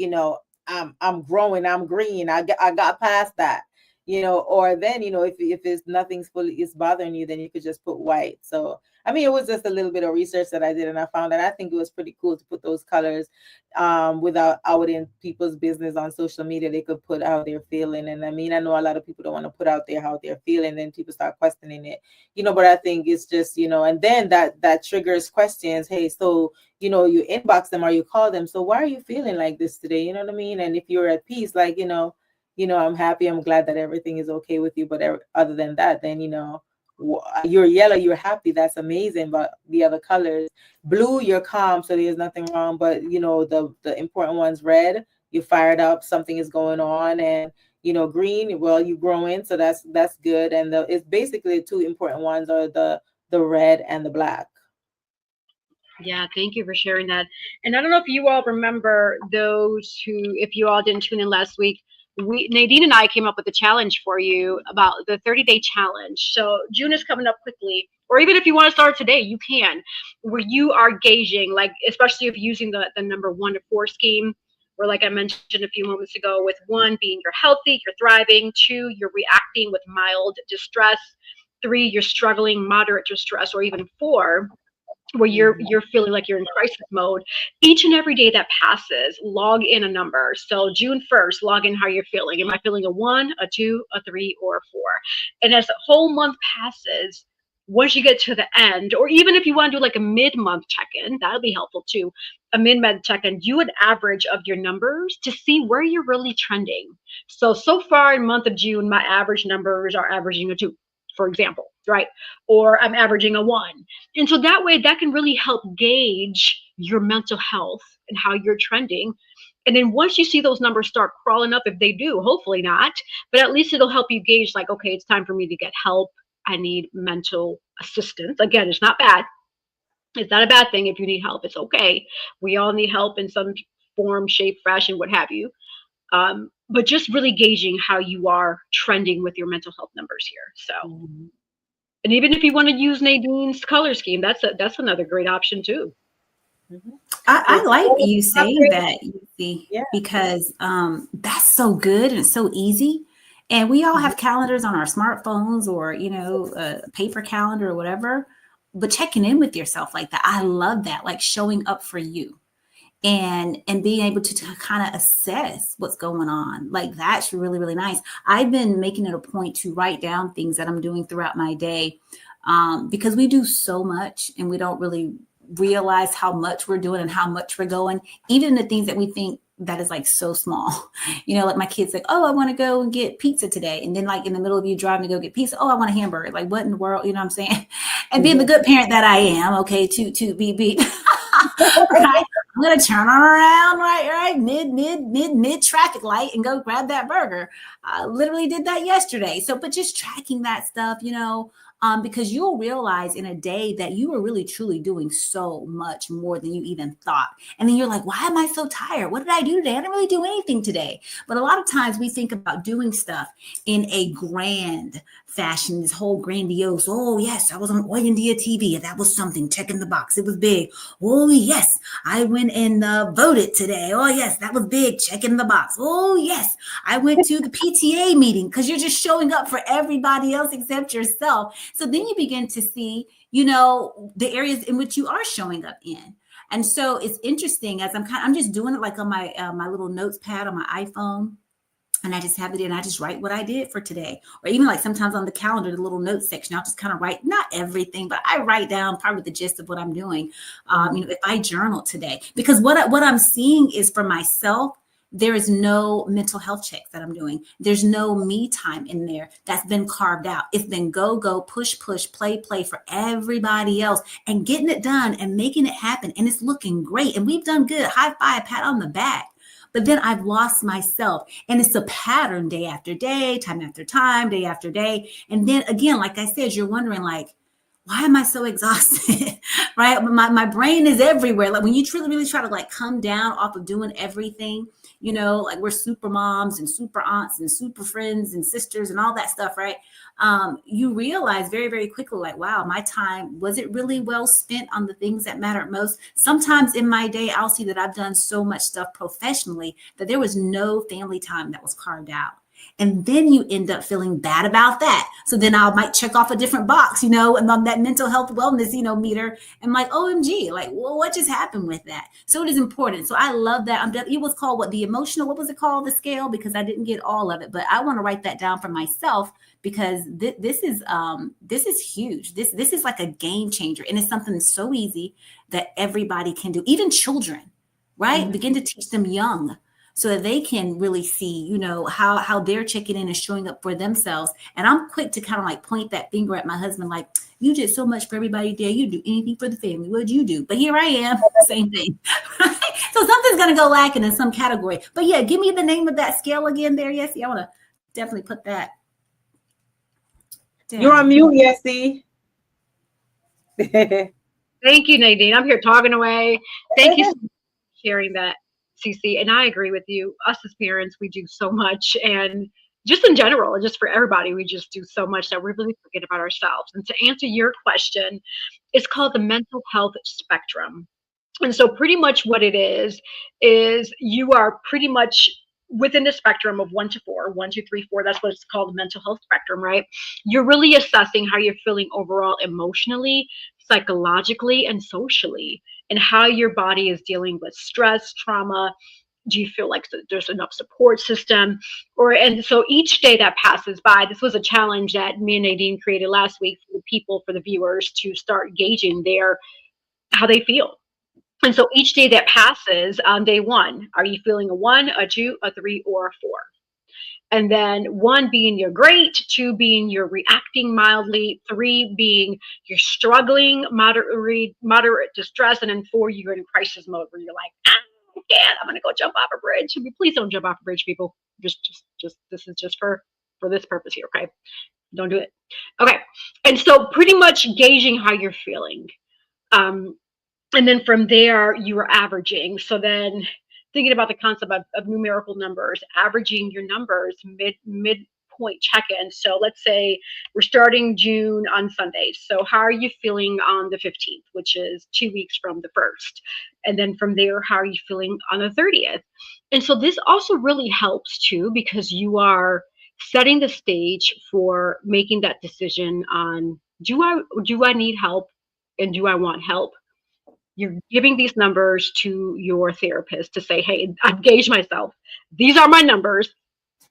I'm growing, I'm green, I got past that. Or then, if it's nothing's fully is bothering you, then you could just put white. So I mean, it was just a little bit of research that I did, and I found that I think it was pretty cool to put those colors without outing people's business on social media. They could put how they're feeling. And I mean, I know a lot of people don't want to put out there how they're feeling, and people start questioning it. But I think it's just, and then that triggers questions. Hey, so, you inbox them or you call them. So why are you feeling like this today? You know what I mean? And if you're at peace, like, I'm happy, I'm glad that everything is okay with you. But other than that, then, you're yellow, you're happy. That's amazing. But the other colors, blue, you're calm. So there's nothing wrong. But, the important ones, red, you're fired up, something is going on. And, green, well, you growing, so that's good. And it's basically the two important ones are the red and the black. Yeah, thank you for sharing that. And I don't know if you all remember those who, if you all didn't tune in last week, Nadine and I came up with a challenge for you about the 30-day challenge. So June is coming up quickly, or even if you want to start today, you can, where you are gauging, like, especially if using the number 1 to 4 scheme, where, like I mentioned a few moments ago, with 1 being you're healthy, you're thriving, 2, you're reacting with mild distress, 3, you're struggling, moderate distress, or even 4, where you're feeling like you're in crisis mode. Each and every day that passes, log in a number. So June 1st, log in how you're feeling. Am I feeling a 1, a 2, a 3, or a 4? And as the whole month passes, once you get to the end, or even if you want to do like a mid-month check-in, that'll be helpful too. A mid-month check-in, do an average of your numbers to see where you're really trending. So far in month of June, my average numbers are averaging a 2, for example, right? Or I'm averaging a 1. And so that way, that can really help gauge your mental health and how you're trending. And then once you see those numbers start crawling up, if they do, hopefully not, but at least it'll help you gauge like, okay, it's time for me to get help. I need mental assistance. Again, it's not bad. It's not a bad thing if you need help. It's okay. We all need help in some form, shape, fashion, what have you. But just really gauging how you are trending with your mental health numbers here. So, and even if you want to use Nadine's color scheme, that's another great option too. I like you saying that, because that's so good and so easy. And we all have calendars on our smartphones or, a paper calendar or whatever, but checking in with yourself like that. I love that, like showing up for you and being able to kind of assess what's going on. Like that's really, really nice. I've been making it a point to write down things that I'm doing throughout my day, because we do so much and we don't really realize how much we're doing and how much we're going, even the things that we think that is like so small, like my kids like, oh, I want to go and get pizza today. And then like in the middle of you driving to go get pizza, oh, I want a hamburger. Like what in the world, you know what I'm saying? And being the good parent that I am, okay, to be right? I'm going to turn around right mid traffic light and go grab that burger. I literally did that yesterday. So, but just tracking that stuff, because you'll realize in a day that you are really truly doing so much more than you even thought. And then you're like, why am I so tired? What did I do today? I didn't really do anything today. But a lot of times we think about doing stuff in a grand fashion, this whole grandiose. Oh, yes, I was on Oy India TV. That was something. Checking the box. It was big. Oh, yes, I went and voted today. Oh, yes, that was big. Checking the box. Oh, yes, I went to the PTA meeting, because you're just showing up for everybody else except yourself. So then you begin to see, the areas in which you are showing up in. And so it's interesting as I'm just doing it like on my my little notes pad on my iPhone. And I just have it in, I just write what I did for today. Or even like sometimes on the calendar, the little notes section, I'll just kind of write, not everything, but I write down probably the gist of what I'm doing. If I journal today, because what I'm seeing is for myself, there is no mental health checks that I'm doing. There's no me time in there that's been carved out. It's been go, push, play for everybody else and getting it done and making it happen. And it's looking great. And we've done good. High five, pat on the back. But then I've lost myself, and it's a pattern day after day, time after time, day after day. And then again, like I said, you're wondering like, why am I so exhausted? Right? My brain is everywhere. Like when you truly really try to like come down off of doing everything, like we're super moms and super aunts and super friends and sisters and all that stuff, right? You realize very, very quickly, like, wow, my time, was it really well spent on the things that mattered most? Sometimes in my day, I'll see that I've done so much stuff professionally that there was no family time that was carved out. And then you end up feeling bad about that. So then I might check off a different box, and on that mental health wellness, meter. And like, OMG, like, well, what just happened with that? So it is important. So I love that. It was called what was it called? The scale, because I didn't get all of it, but I want to write that down for myself, because this is huge. This is like a game changer. And it's something that's so easy that everybody can do, even children, right? Mm-hmm. Begin to teach them young, so that they can really see, how they're checking in and showing up for themselves. And I'm quick to kind of like point that finger at my husband, like, you did so much for everybody there. You do anything for the family. What'd you do? But here I am, same thing. So something's going to go lacking in some category. But yeah, give me the name of that scale again there, Yessie. I want to definitely put that down. You're on mute, Yessie. Thank you, Nadine. I'm here talking away. Thank you for sharing that, CC. And I agree with you. Us as parents, we do so much, and just in general, just for everybody, we just do so much that we really forget about ourselves. And to answer your question, it's called the mental health spectrum. And so pretty much what it is you are pretty much within the spectrum of 1 to 4, 1, 2, 3, 4. That's what it's called, the mental health spectrum, right? You're really assessing how you're feeling overall emotionally, psychologically, and socially, and how your body is dealing with stress, trauma. Do you feel like there's enough support system? And so each day that passes by, this was a challenge that me and Nadine created last week for the people, for the viewers, to start gauging how they feel. And so each day that passes, on day 1, are you feeling a 1, a 2, a 3, or a 4? And then 1 being you're great, 2 being you're reacting mildly, 3 being you're struggling, moderate distress, and then 4 you're in crisis mode where you're like, I can't, I'm gonna go jump off a bridge. Please don't jump off a bridge, people. Just this is just for this purpose here, okay? Don't do it. Okay. And so pretty much gauging how you're feeling. Um, and then from there you are averaging. So then thinking about the concept of numerical numbers, averaging your numbers midpoint check-in. So let's say we're starting June on Sunday. So how are you feeling on the 15th, which is 2 weeks from the 1st? And then from there, how are you feeling on the 30th? And so this also really helps too, because you are setting the stage for making that decision on, do I need help, and do I want help? You're giving these numbers to your therapist to say, hey, I've gauged myself. These are my numbers.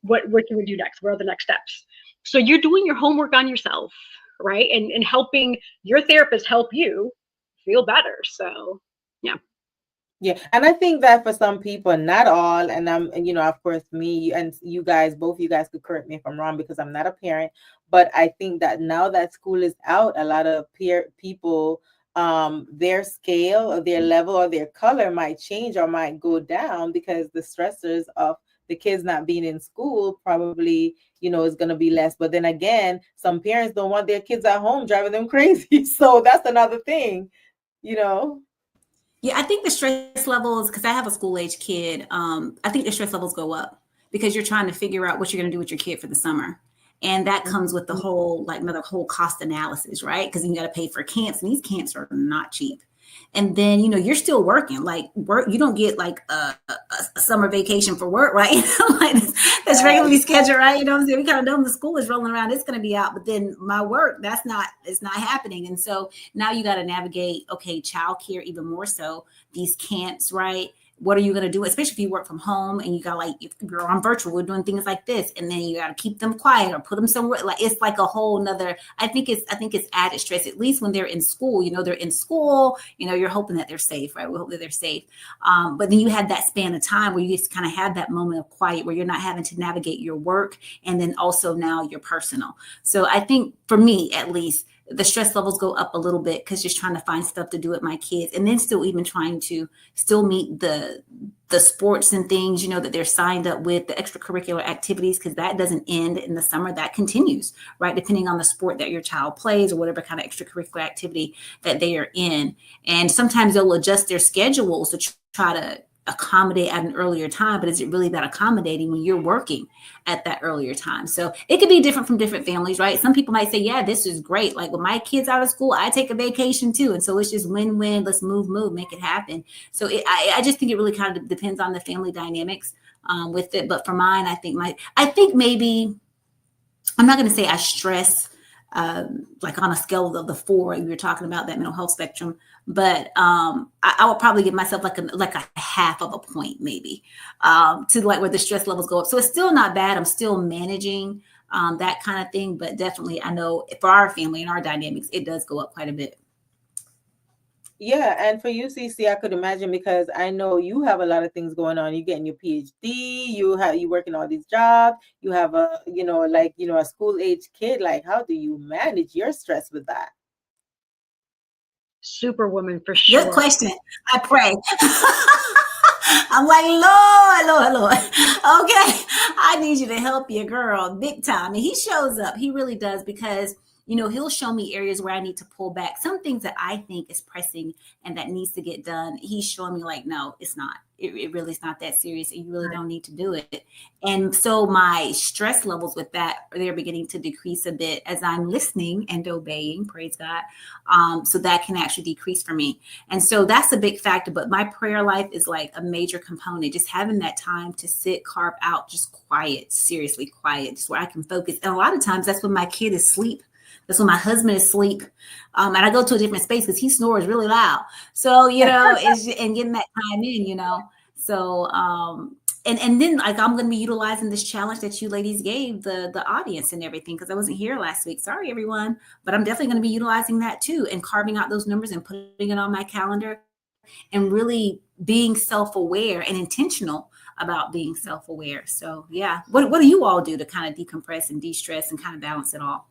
What can we do next? What are the next steps? So you're doing your homework on yourself, right? And helping your therapist help you feel better. So yeah. Yeah, and I think that for some people, not all, and of course, me and you guys, both you guys could correct me if I'm wrong because I'm not a parent, but I think that now that school is out, a lot of people, their scale or their level or their color might change or might go down because the stressors of the kids not being in school probably, is going to be less. But then again, some parents don't want their kids at home driving them crazy. So that's another thing, Yeah, I think the stress levels, because I have a school age kid, I think the stress levels go up because you're trying to figure out what you're going to do with your kid for the summer. And that comes with the whole, another whole cost analysis, right? Because you got to pay for camps, and these camps are not cheap. And then, you're still working, work. You don't get a summer vacation for work, right? That's regularly scheduled, right? You know what I'm saying? We kind of know when the school is rolling around, it's going to be out. But then my work, it's not happening. And so now you got to navigate, okay, childcare even more so, these camps, right? What are you going to do? Especially if you work from home and you got if you're on virtual, we're doing things like this, and then you got to keep them quiet or put them somewhere. It's like a whole nother, I think it's added stress, at least when they're in school, they're in school, you're hoping that they're safe, right? We hope that they're safe. But then you have that span of time where you just kind of have that moment of quiet where you're not having to navigate your work and then also now your personal. So I think for me, at least, the stress levels go up a little bit because just trying to find stuff to do with my kids, and then still even trying to still meet the sports and things, that they're signed up with, the extracurricular activities, because that doesn't end in the summer. That continues, right? Depending on the sport that your child plays or whatever kind of extracurricular activity that they are in. And sometimes they'll adjust their schedules to try to accommodate at an earlier time, but is it really that accommodating when you're working at that earlier time? So it could be different from different families, right? Some people might say, yeah, this is great. Like when my kids out of school, I take a vacation too. And so it's just win-win. Let's move, make it happen. So I just think it really kind of depends on the family dynamics with it. But for mine, I think maybe, I'm not going to say I stress on a scale of the 4, we were talking about that mental health spectrum, but I would probably give myself like a half of a point maybe to where the stress levels go up. So it's still not bad. I'm still managing that kind of thing, but definitely I know for our family and our dynamics, it does go up quite a bit. Yeah, and for you, CC, I could imagine because I know you have a lot of things going on. You're getting your PhD, you working all these jobs, you have a school age kid. Like, how do you manage your stress with that? Superwoman for sure. Good question. I pray. I'm like, Lord. Okay, I need you to help your girl big time. And he shows up. He really does, because he'll show me areas where I need to pull back. Some things that I think is pressing and that needs to get done, he's showing me like, no, it's not. It really is not that serious. And you really don't need to do it. And so my stress levels with that, they're beginning to decrease a bit as I'm listening and obeying, praise God. So that can actually decrease for me. And so that's a big factor. But my prayer life is like a major component, just having that time to sit, carve out, just quiet, seriously quiet, just where I can focus. And a lot of times that's when my kid is asleep. That's when my husband is asleep. And I go to a different space because he snores really loud. So, and getting that time in, So, and then I'm going to be utilizing this challenge that you ladies gave the audience and everything, because I wasn't here last week. Sorry, everyone. But I'm definitely going to be utilizing that too, and carving out those numbers and putting it on my calendar and really being self-aware and intentional about being self-aware. So yeah, what do you all do to kind of decompress and de-stress and kind of balance it all?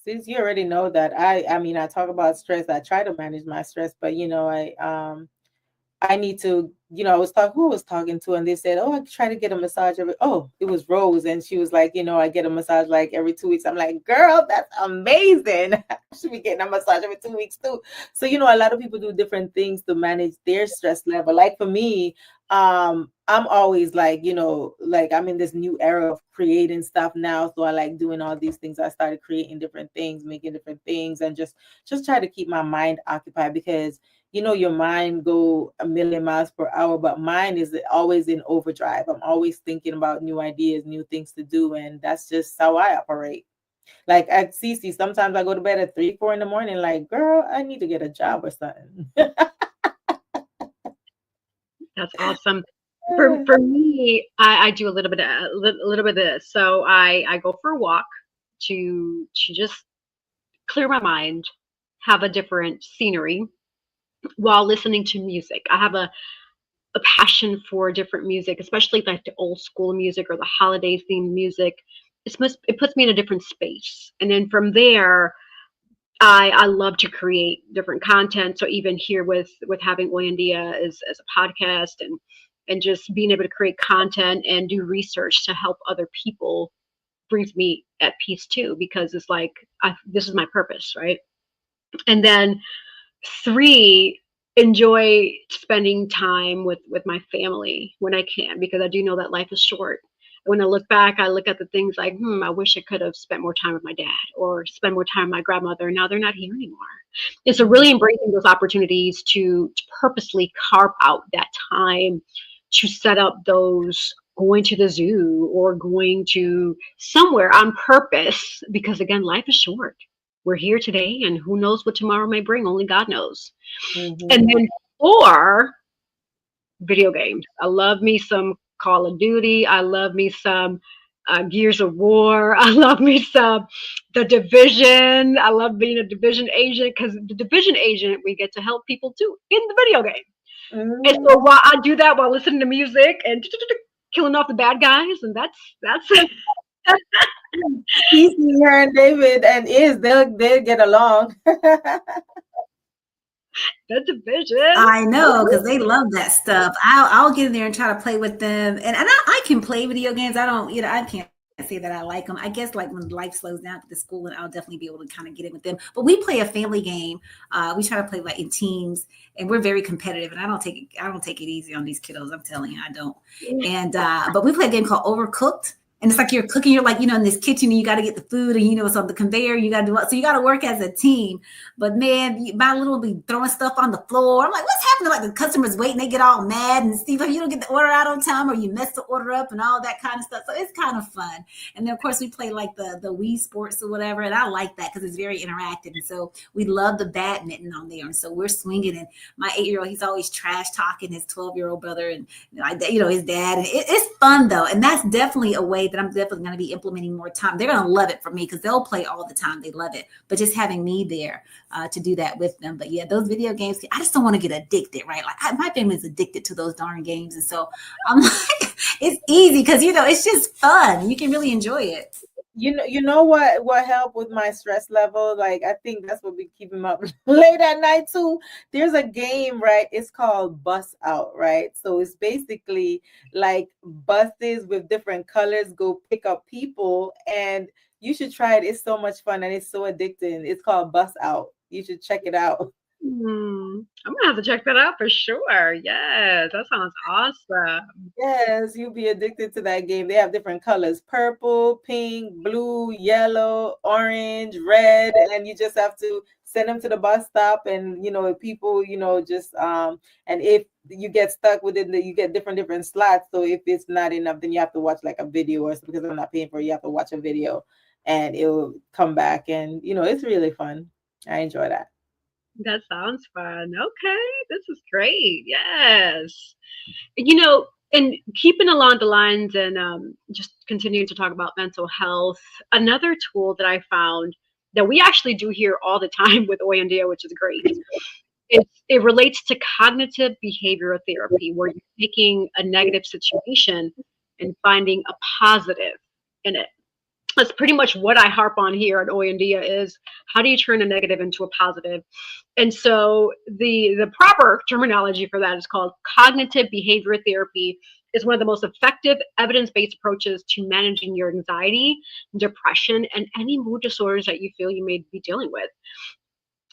Since you already know that I mean, I talk about stress. I try to manage my stress, but I need to, I was talking, who I was talking to, and they said, oh, I try to get a massage it was Rose. And she was like, I get a massage like every 2 weeks. I'm like, girl, that's amazing. I should be getting a massage every 2 weeks too. So, a lot of people do different things to manage their stress level. Like for me, I'm always like, like I'm in this new era of creating stuff now. So I like doing all these things. I started creating different things, making different things, and just try to keep my mind occupied because your mind go a million miles per hour, but mine is always in overdrive. I'm always thinking about new ideas, new things to do. And that's just how I operate. Like at CC, sometimes I go to bed at 3, 4 in the morning, like, girl, I need to get a job or something. That's awesome. For me, I do a little bit of this. So I go for a walk to just clear my mind, have a different scenery while listening to music. I have a passion for different music, especially like the old school music or the holiday themed music. It puts me in a different space. And then from there, I love to create different content. So even here with having Oyandia as a podcast and just being able to create content and do research to help other people brings me at peace too, because it's like this is my purpose, right? And then 3, enjoy spending time with my family when I can, because I do know that life is short. When I look back, I look at the things like, I wish I could have spent more time with my dad or spend more time with my grandmother. Now they're not here anymore. And so really embracing those opportunities to purposely carve out that time to set up those going to the zoo or going to somewhere on purpose, because again, life is short. We're here today and who knows what tomorrow may bring, only God knows. Mm-hmm. And then 4, video games. I love me some Call of Duty. I love me some Gears of War. I love me some The Division. I love being a Division agent, because the Division agent, we get to help people too in the video game. Mm-hmm. And so while I do that while listening to music and killing off the bad guys, and that's it. Casey, her and David and they'll get along. The Division. I know, because they love that stuff. I'll get in there and try to play with them, and I can play video games. I don't, I can't say that I like them. I guess like when life slows down at the school, and I'll definitely be able to kind of get in with them. But we play a family game. We try to play like in teams, and we're very competitive. And I don't take it easy on these kiddos. I'm telling you, I don't. And but we play a game called Overcooked. And it's like you're cooking, you're like, in this kitchen and you got to get the food and, it's on the conveyor. You got to do it. So you got to work as a team. But man, my little be throwing stuff on the floor. I'm like, what's happening? Like the customers waiting, they get all mad and Steve, you don't get the order out on time or you mess the order up and all that kind of stuff. So it's kind of fun. And then of course we play like the Wii Sports or whatever. And I like that because it's very interactive. And so we love the badminton on there. And so we're swinging, and my 8-year-old, he's always trash talking his 12-year-old brother and, his dad. And it's fun though. And that's definitely a way that I'm definitely going to be implementing more time. They're going to love it for me because they'll play all the time. They love it. But just having me there to do that with them. But yeah, those video games, I just don't want to get addicted, right? Like my family is addicted to those darn games. And so I'm like, it's easy because, it's just fun. You can really enjoy it. You know what helped with my stress level? Like, I think that's what be keeping me up late at night too. There's a game, right? It's called Bus Out, right? So it's basically like buses with different colors go pick up people, and you should try it. It's so much fun and it's so addicting. It's called Bus Out. You should check it out. I'm gonna have to check that out for sure. Yes, that sounds awesome. Yes, you'll be addicted to that game. They have different colors: purple, pink, blue, yellow, orange, red, and you just have to send them to the bus stop. And people, just and if you get stuck with it, you get different slots. So if it's not enough, then you have to watch like a video or something, because I'm not paying for it. You have to watch a video, and it'll come back. And it's really fun. I enjoy that. That sounds fun. Okay, this is great. Yes. And keeping along the lines and just continuing to talk about mental health, another tool that I found that we actually do here all the time with Oyandia, which is great, it relates to cognitive behavioral therapy, where you're taking a negative situation and finding a positive in it. That's pretty much what I harp on here at Oyandia is how do you turn a negative into a positive? And so the proper terminology for that is called cognitive behavioral therapy. Is one of the most effective evidence-based approaches to managing your anxiety, depression, and any mood disorders that you feel you may be dealing with.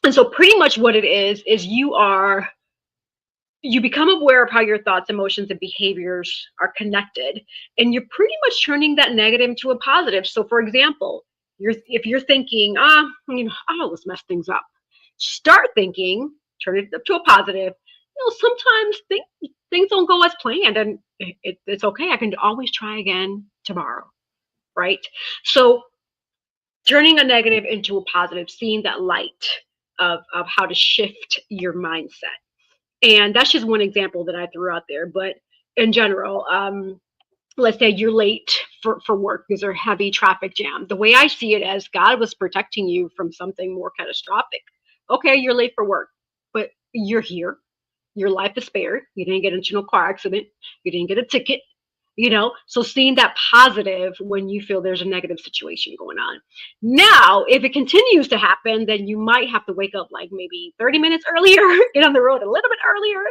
And so pretty much what it is you become aware of how your thoughts, emotions, and behaviors are connected, and you're pretty much turning that negative into a positive. So, for example, if you're thinking, I always mess things up, start thinking, turn it up to a positive. Sometimes things don't go as planned, and it's okay. I can always try again tomorrow, right? So, turning a negative into a positive, seeing that light of how to shift your mindset. And that's just one example that I threw out there. But in general, let's say you're late for work because there's a heavy traffic jam. The way I see it as God was protecting you from something more catastrophic. Okay, you're late for work, but you're here. Your life is spared. You didn't get into no car accident. You didn't get a ticket. So seeing that positive when you feel there's a negative situation going on. Now, if it continues to happen, then you might have to wake up like maybe 30 minutes earlier, get on the road a little bit earlier,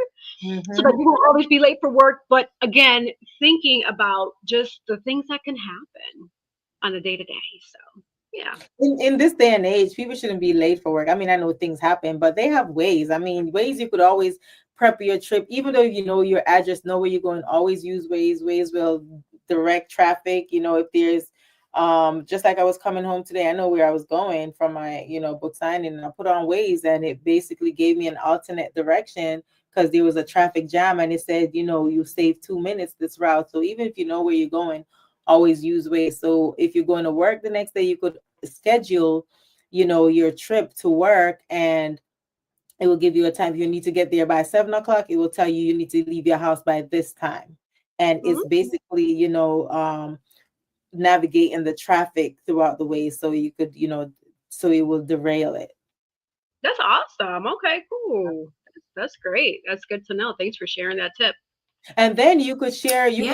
so that you won't always be late for work. But again, thinking about just the things that can happen on a day-to-day. So yeah. In this day and age, people shouldn't be late for work. I mean, I know things happen, but they have ways. I mean, ways you could always prep your trip, even though you know your address, know where you're going. Always use Waze. Waze will direct traffic. If there's just like I was coming home today, I know where I was going from my book signing, and I put on Waze, and it basically gave me an alternate direction because there was a traffic jam, and it said you saved 2 minutes this route. So even if you know where you're going, always use Waze. So if you're going to work the next day, you could schedule your trip to work, and it will give you a time. If you need to get there by 7 o'clock, it will tell you need to leave your house by this time. And it's basically, navigating the traffic throughout the way, so you could, so it will derail it. That's awesome. Okay, cool. That's great. That's good to know. Thanks for sharing that tip. And then you could share, you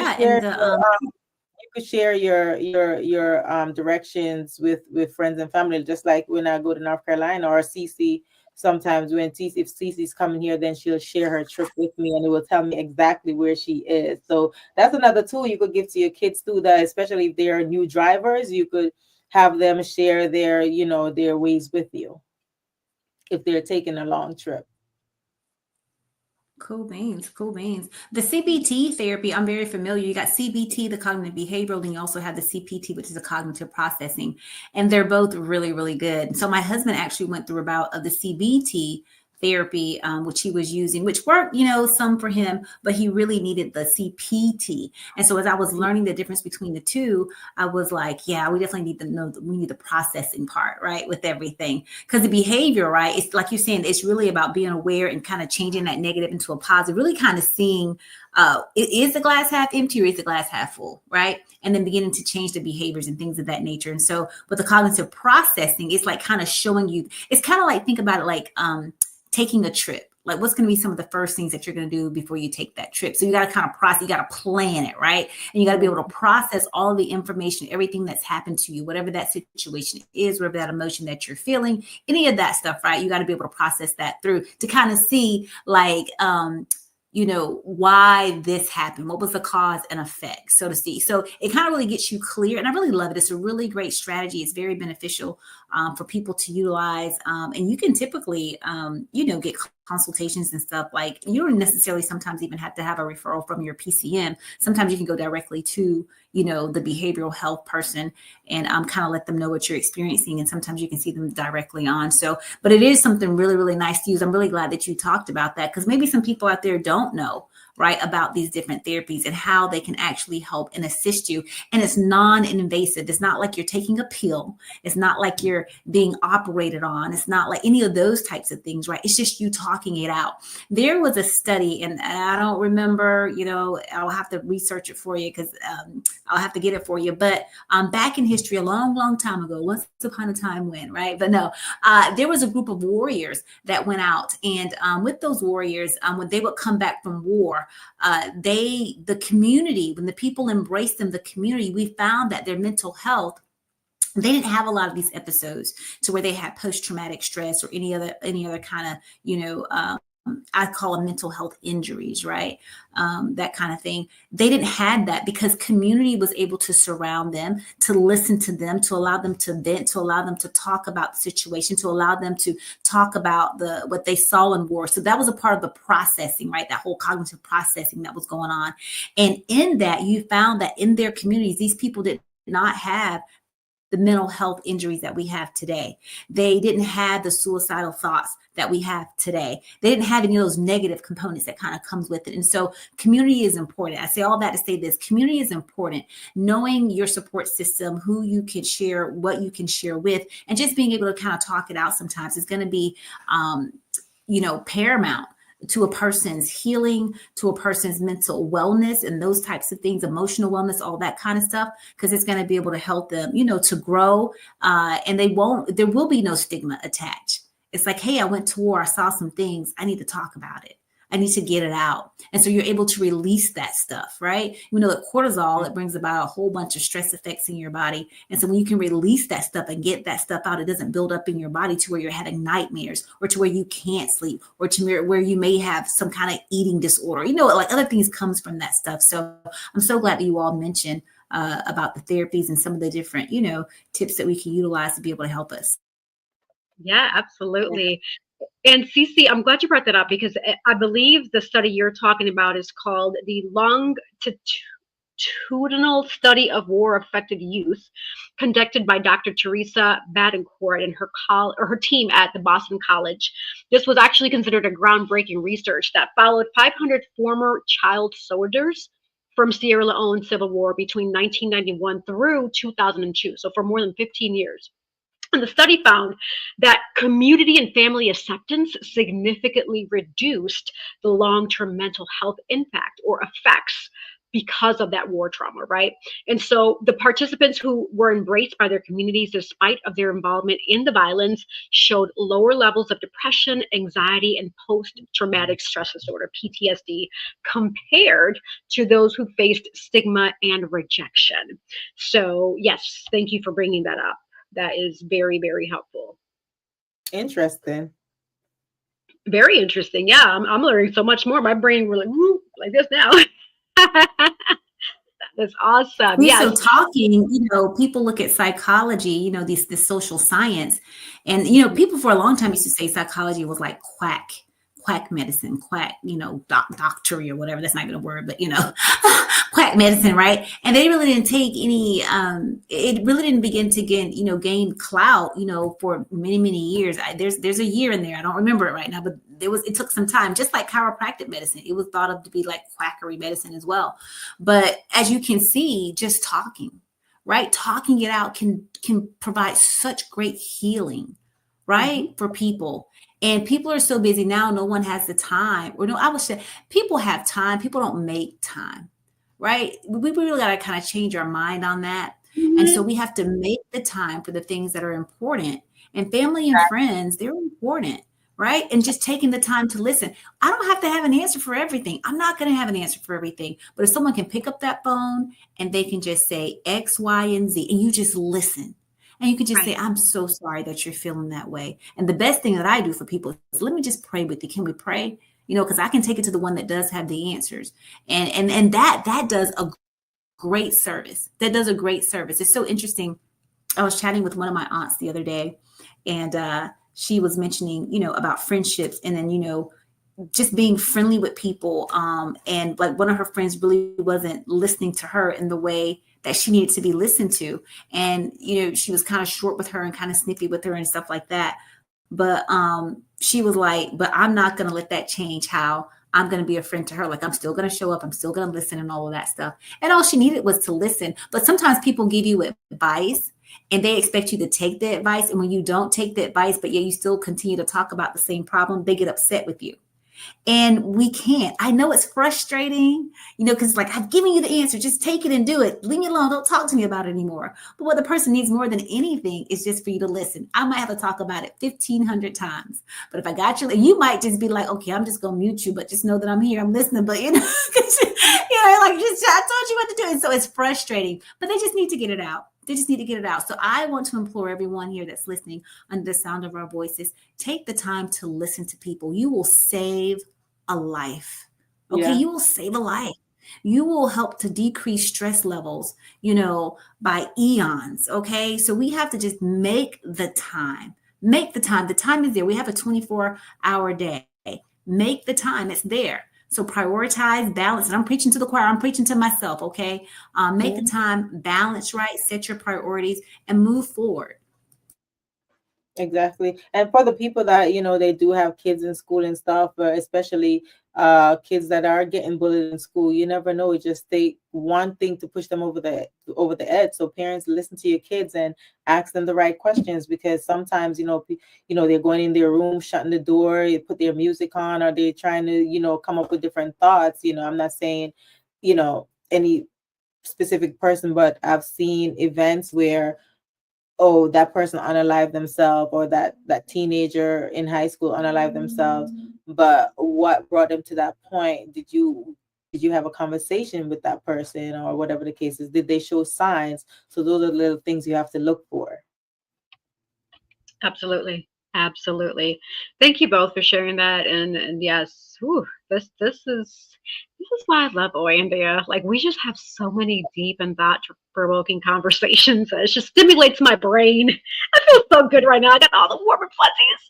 could share your directions with friends and family, just like when I go to North Carolina, or Cece. Sometimes if Cece's coming here, then she'll share her trip with me, and it will tell me exactly where she is. So that's another tool you could give to your kids too, that especially if they are new drivers, you could have them share their their ways with you if they're taking a long trip. Cool beans. The CBT therapy, I'm very familiar. You got CBT, the cognitive behavioral, and you also have the CPT, which is the cognitive processing. And they're both really, really good. So my husband actually went through a bout of the CBT therapy, which he was using, which worked, some for him, but he really needed the CPT. And so as I was learning the difference between the two, I was like, yeah, we definitely need to know that we need the processing part, right, with everything. Because the behavior, right, it's like you're saying, it's really about being aware and kind of changing that negative into a positive, really kind of seeing, is the glass half empty or is the glass half full, right? And then beginning to change the behaviors and things of that nature. And so with the cognitive processing, it's like kind of showing you, it's kind of like, think about it like, taking a trip. Like, what's going to be some of the first things that you're going to do before you take that trip? So you got to kind of process, you got to plan it, right? And you got to be able to process all the information, everything that's happened to you, whatever that situation is, whatever that emotion that you're feeling, any of that stuff, right? You got to be able to process that through to kind of see like, why this happened, what was the cause and effect, so to speak. So it kind of really gets you clear. And I really love it. It's a really great strategy. It's very beneficial for people to utilize. And you can typically, get consultations and stuff. Like, you don't necessarily sometimes even have to have a referral from your PCM. Sometimes you can go directly to, the behavioral health person and kind of let them know what you're experiencing. And sometimes you can see them directly on. So, but it is something really, really nice to use. I'm really glad that you talked about that, because maybe some people out there don't know, right, about these different therapies and how they can actually help and assist you. And it's non-invasive. It's not like you're taking a pill. It's not like you're being operated on. It's not like any of those types of things, right? It's just you talking it out. There was a study, and I don't remember, I'll have to research it for you because I'll have to get it for you. But back in history, a long, long time ago, once upon a time when, right? But no, there was a group of warriors that went out, and with those warriors, when they would come back from war, the community, when the people embraced them, the community, we found that their mental health, they didn't have a lot of these episodes to where they had post-traumatic stress or any other kind of, I call them mental health injuries, right? That kind of thing. They didn't have that because community was able to surround them, to listen to them, to allow them to vent, to allow them to talk about the situation, to allow them to talk about what they saw in war. So that was a part of the processing, right? That whole cognitive processing that was going on. And in that, you found that in their communities, these people did not have the mental health injuries that we have today. They didn't have the suicidal thoughts that we have today. They didn't have any of those negative components that kind of comes with it. And so community is important. I say all that to say this: community is important. Knowing your support system, who you can share, what you can share with, and just being able to kind of talk it out sometimes is going to be, paramount to a person's healing, to a person's mental wellness and those types of things, emotional wellness, all that kind of stuff, because it's going to be able to help them, to grow. And there will be no stigma attached. It's like, hey, I went to war, I saw some things, I need to talk about it. I need to get it out. And so you're able to release that stuff, right? We know that cortisol, it brings about a whole bunch of stress effects in your body. And so when you can release that stuff and get that stuff out, it doesn't build up in your body to where you're having nightmares or to where you can't sleep or to where you may have some kind of eating disorder. Like other things comes from that stuff. So I'm so glad that you all mentioned about the therapies and some of the different, tips that we can utilize to be able to help us. Yeah, absolutely. And Cece, I'm glad you brought that up because I believe the study you're talking about is called the Longitudinal Study of War-Affected Youth, conducted by Dr. Teresa Badencourt and her team at the Boston College. This was actually considered a groundbreaking research that followed 500 former child soldiers from Sierra Leone Civil War between 1991 through 2002, so for more than 15 years. And the study found that community and family acceptance significantly reduced the long-term mental health impact or effects because of that war trauma, right? And so the participants who were embraced by their communities despite of their involvement in the violence showed lower levels of depression, anxiety, and post-traumatic stress disorder, PTSD, compared to those who faced stigma and rejection. So yes, thank you for bringing that up. That is very, very helpful. Interesting. Very interesting. Yeah, I'm learning so much more. My brain was like this now. That's awesome. Yeah. Yeah. So talking, people look at psychology, this social science, and people for a long time used to say psychology was like quack medicine, quack, doctory or whatever. That's not even a word, but quack medicine, right? And they really didn't take any. It really didn't begin to gain clout, for many, many years. There's a year in there. I don't remember it right now, but it took some time. Just like chiropractic medicine, it was thought of to be like quackery medicine as well. But as you can see, just talking, right? Talking it out can provide such great healing, right, for people. And people are so busy now, no one has the time. Or no, I would say people have time. People don't make time, right? We really got to kind of change our mind on that. Mm-hmm. And so we have to make the time for the things that are important. And family and friends, they're important, right? And just taking the time to listen. I don't have to have an answer for everything. I'm not going to have an answer for everything. But if someone can pick up that phone and they can just say X, Y, and Z, and you just listen. And you can just say, I'm so sorry that you're feeling that way. And the best thing that I do for people is let me just pray with you. Can we pray? Because I can take it to the one that does have the answers. And that does a great service. That does a great service. It's so interesting. I was chatting with one of my aunts the other day, and she was mentioning, about friendships and then, just being friendly with people. And like one of her friends really wasn't listening to her in the way that she needed to be listened to. And, she was kind of short with her and kind of snippy with her and stuff like that. But she was like, but I'm not going to let that change how I'm going to be a friend to her. Like, I'm still going to show up. I'm still going to listen and all of that stuff. And all she needed was to listen. But sometimes people give you advice and they expect you to take the advice. And when you don't take the advice, but yet you still continue to talk about the same problem, they get upset with you. And we can't. I know it's frustrating, because like, I've given you the answer. Just take it and do it. Leave me alone. Don't talk to me about it anymore. But what the person needs more than anything is just for you to listen. I might have to talk about it 1,500 times. But if I got you, you might just be like, okay, I'm just going to mute you, but just know that I'm here. I'm listening. But, like, I told you what to do. And so it's frustrating, but they just need to get it out. They just need to get it out. So I want to implore everyone here that's listening under the sound of our voices, take the time to listen to people. You will save a life. Okay. Yeah. You will save a life. You will help to decrease stress levels, by eons. Okay. So we have to just make the time. Make the time. The time is there. We have a 24-hour day. Make the time. It's there. So prioritize, balance. And I'm preaching to the choir. I'm preaching to myself. Okay. Make the time, balance right, set your priorities, and move forward. Exactly. And for the people that, they do have kids in school and stuff, especially kids that are getting bullied in school, you never know. It just take one thing to push them over the edge. So parents, listen to your kids and ask them the right questions, because sometimes, they're going in their room, shutting the door, they put their music on, or they're trying to, come up with different thoughts. I'm not saying, any specific person, but I've seen events where, oh, that person unalived themselves, or that teenager in high school unalived themselves. But what brought them to that point? Did you have a conversation with that person, or whatever the case is? Did they show signs? So those are the little things you have to look for. Absolutely. Absolutely. Thank you both for sharing that. And yes, this is why I love Oandia. Like, we just have so many deep and thought-provoking conversations. It just stimulates my brain. I feel so good right now. I got all the warm and fuzzies.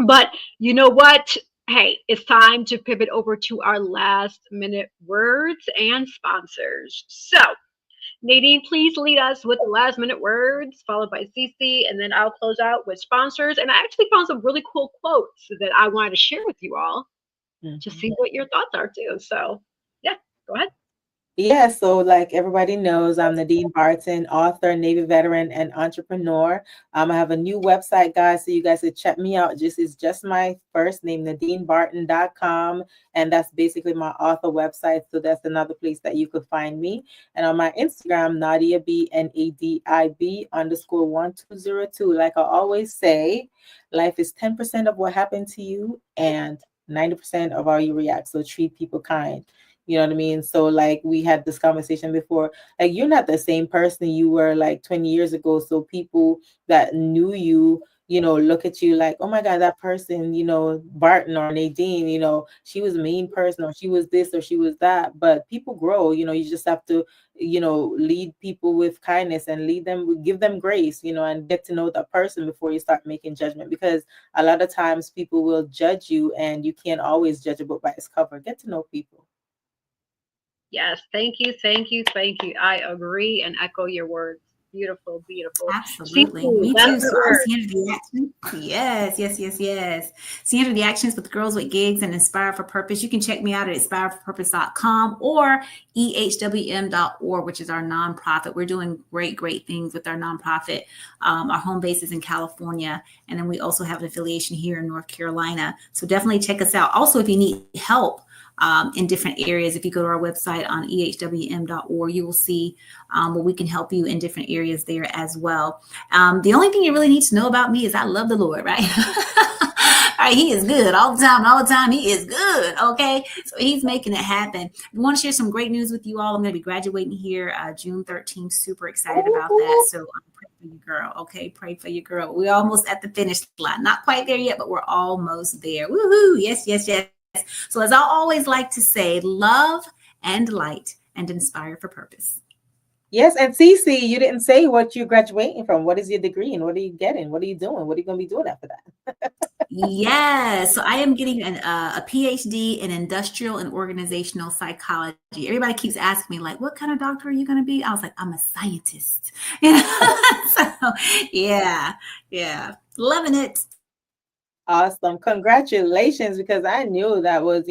But you know what? Hey, it's time to pivot over to our last minute words and sponsors. So, Nadine, please lead us with the last minute words, followed by Cece, and then I'll close out with sponsors. And I actually found some really cool quotes that I wanted to share with you all to see what your thoughts are too. So, yeah, go ahead. Yeah, so like everybody knows, I'm Nadine Barton, author, Navy veteran, and entrepreneur. I have a new website, guys, so you guys can check me out. It's just my first name, NadineBarton.com, and that's basically my author website. So that's another place that you could find me. And on my Instagram, Nadia B, NADIB_1202. Like I always say, life is 10% of what happened to you and 90% of how you react. So treat people kind. You know what I mean? So like we had this conversation before, like you're not the same person you were like 20 years ago. So people that knew you, look at you like, oh my God, that person, Barton or Nadine, she was a mean person, or she was this, or she was that. But people grow, you just have to, lead people with kindness and give them grace, and get to know that person before you start making judgment. Because a lot of times people will judge you, and you can't always judge a book by its cover. Get to know people. Yes, thank you. I agree and echo your words. Beautiful, beautiful. Absolutely. Me too. So I'm Sandra the Action. Yes. Sandra the Actions with Girls with Gigs and Inspire for Purpose. You can check me out at inspireforpurpose.com or ehwm.org, which is our nonprofit. We're doing great things with our nonprofit. Our home base is in California, and then we also have an affiliation here in North Carolina. So definitely check us out. Also, if you need help in different areas, if you go to our website on ehwm.org, you will see where we can help you in different areas there as well. The only thing you really need to know about me is I love the Lord, right? All right, he is good all the time. All the time, he is good. Okay, so he's making it happen. I want to share some great news with you all. I'm going to be graduating here June 13th. Super excited about that. So pray for your girl. Okay, pray for your girl. We're almost at the finish line. Not quite there yet, but we're almost there. Woohoo! Yes. So as I always like to say, love and light and inspire for purpose. Yes, and Cece, you didn't say what you're graduating from. What is your degree and what are you getting? What are you doing? What are you going to be doing after that? Yes, so I am getting a PhD in industrial and organizational psychology. Everybody keeps asking me, like, what kind of doctor are you going to be? I was like, I'm a scientist. So, yeah, loving it. Awesome. Congratulations, because I knew that was,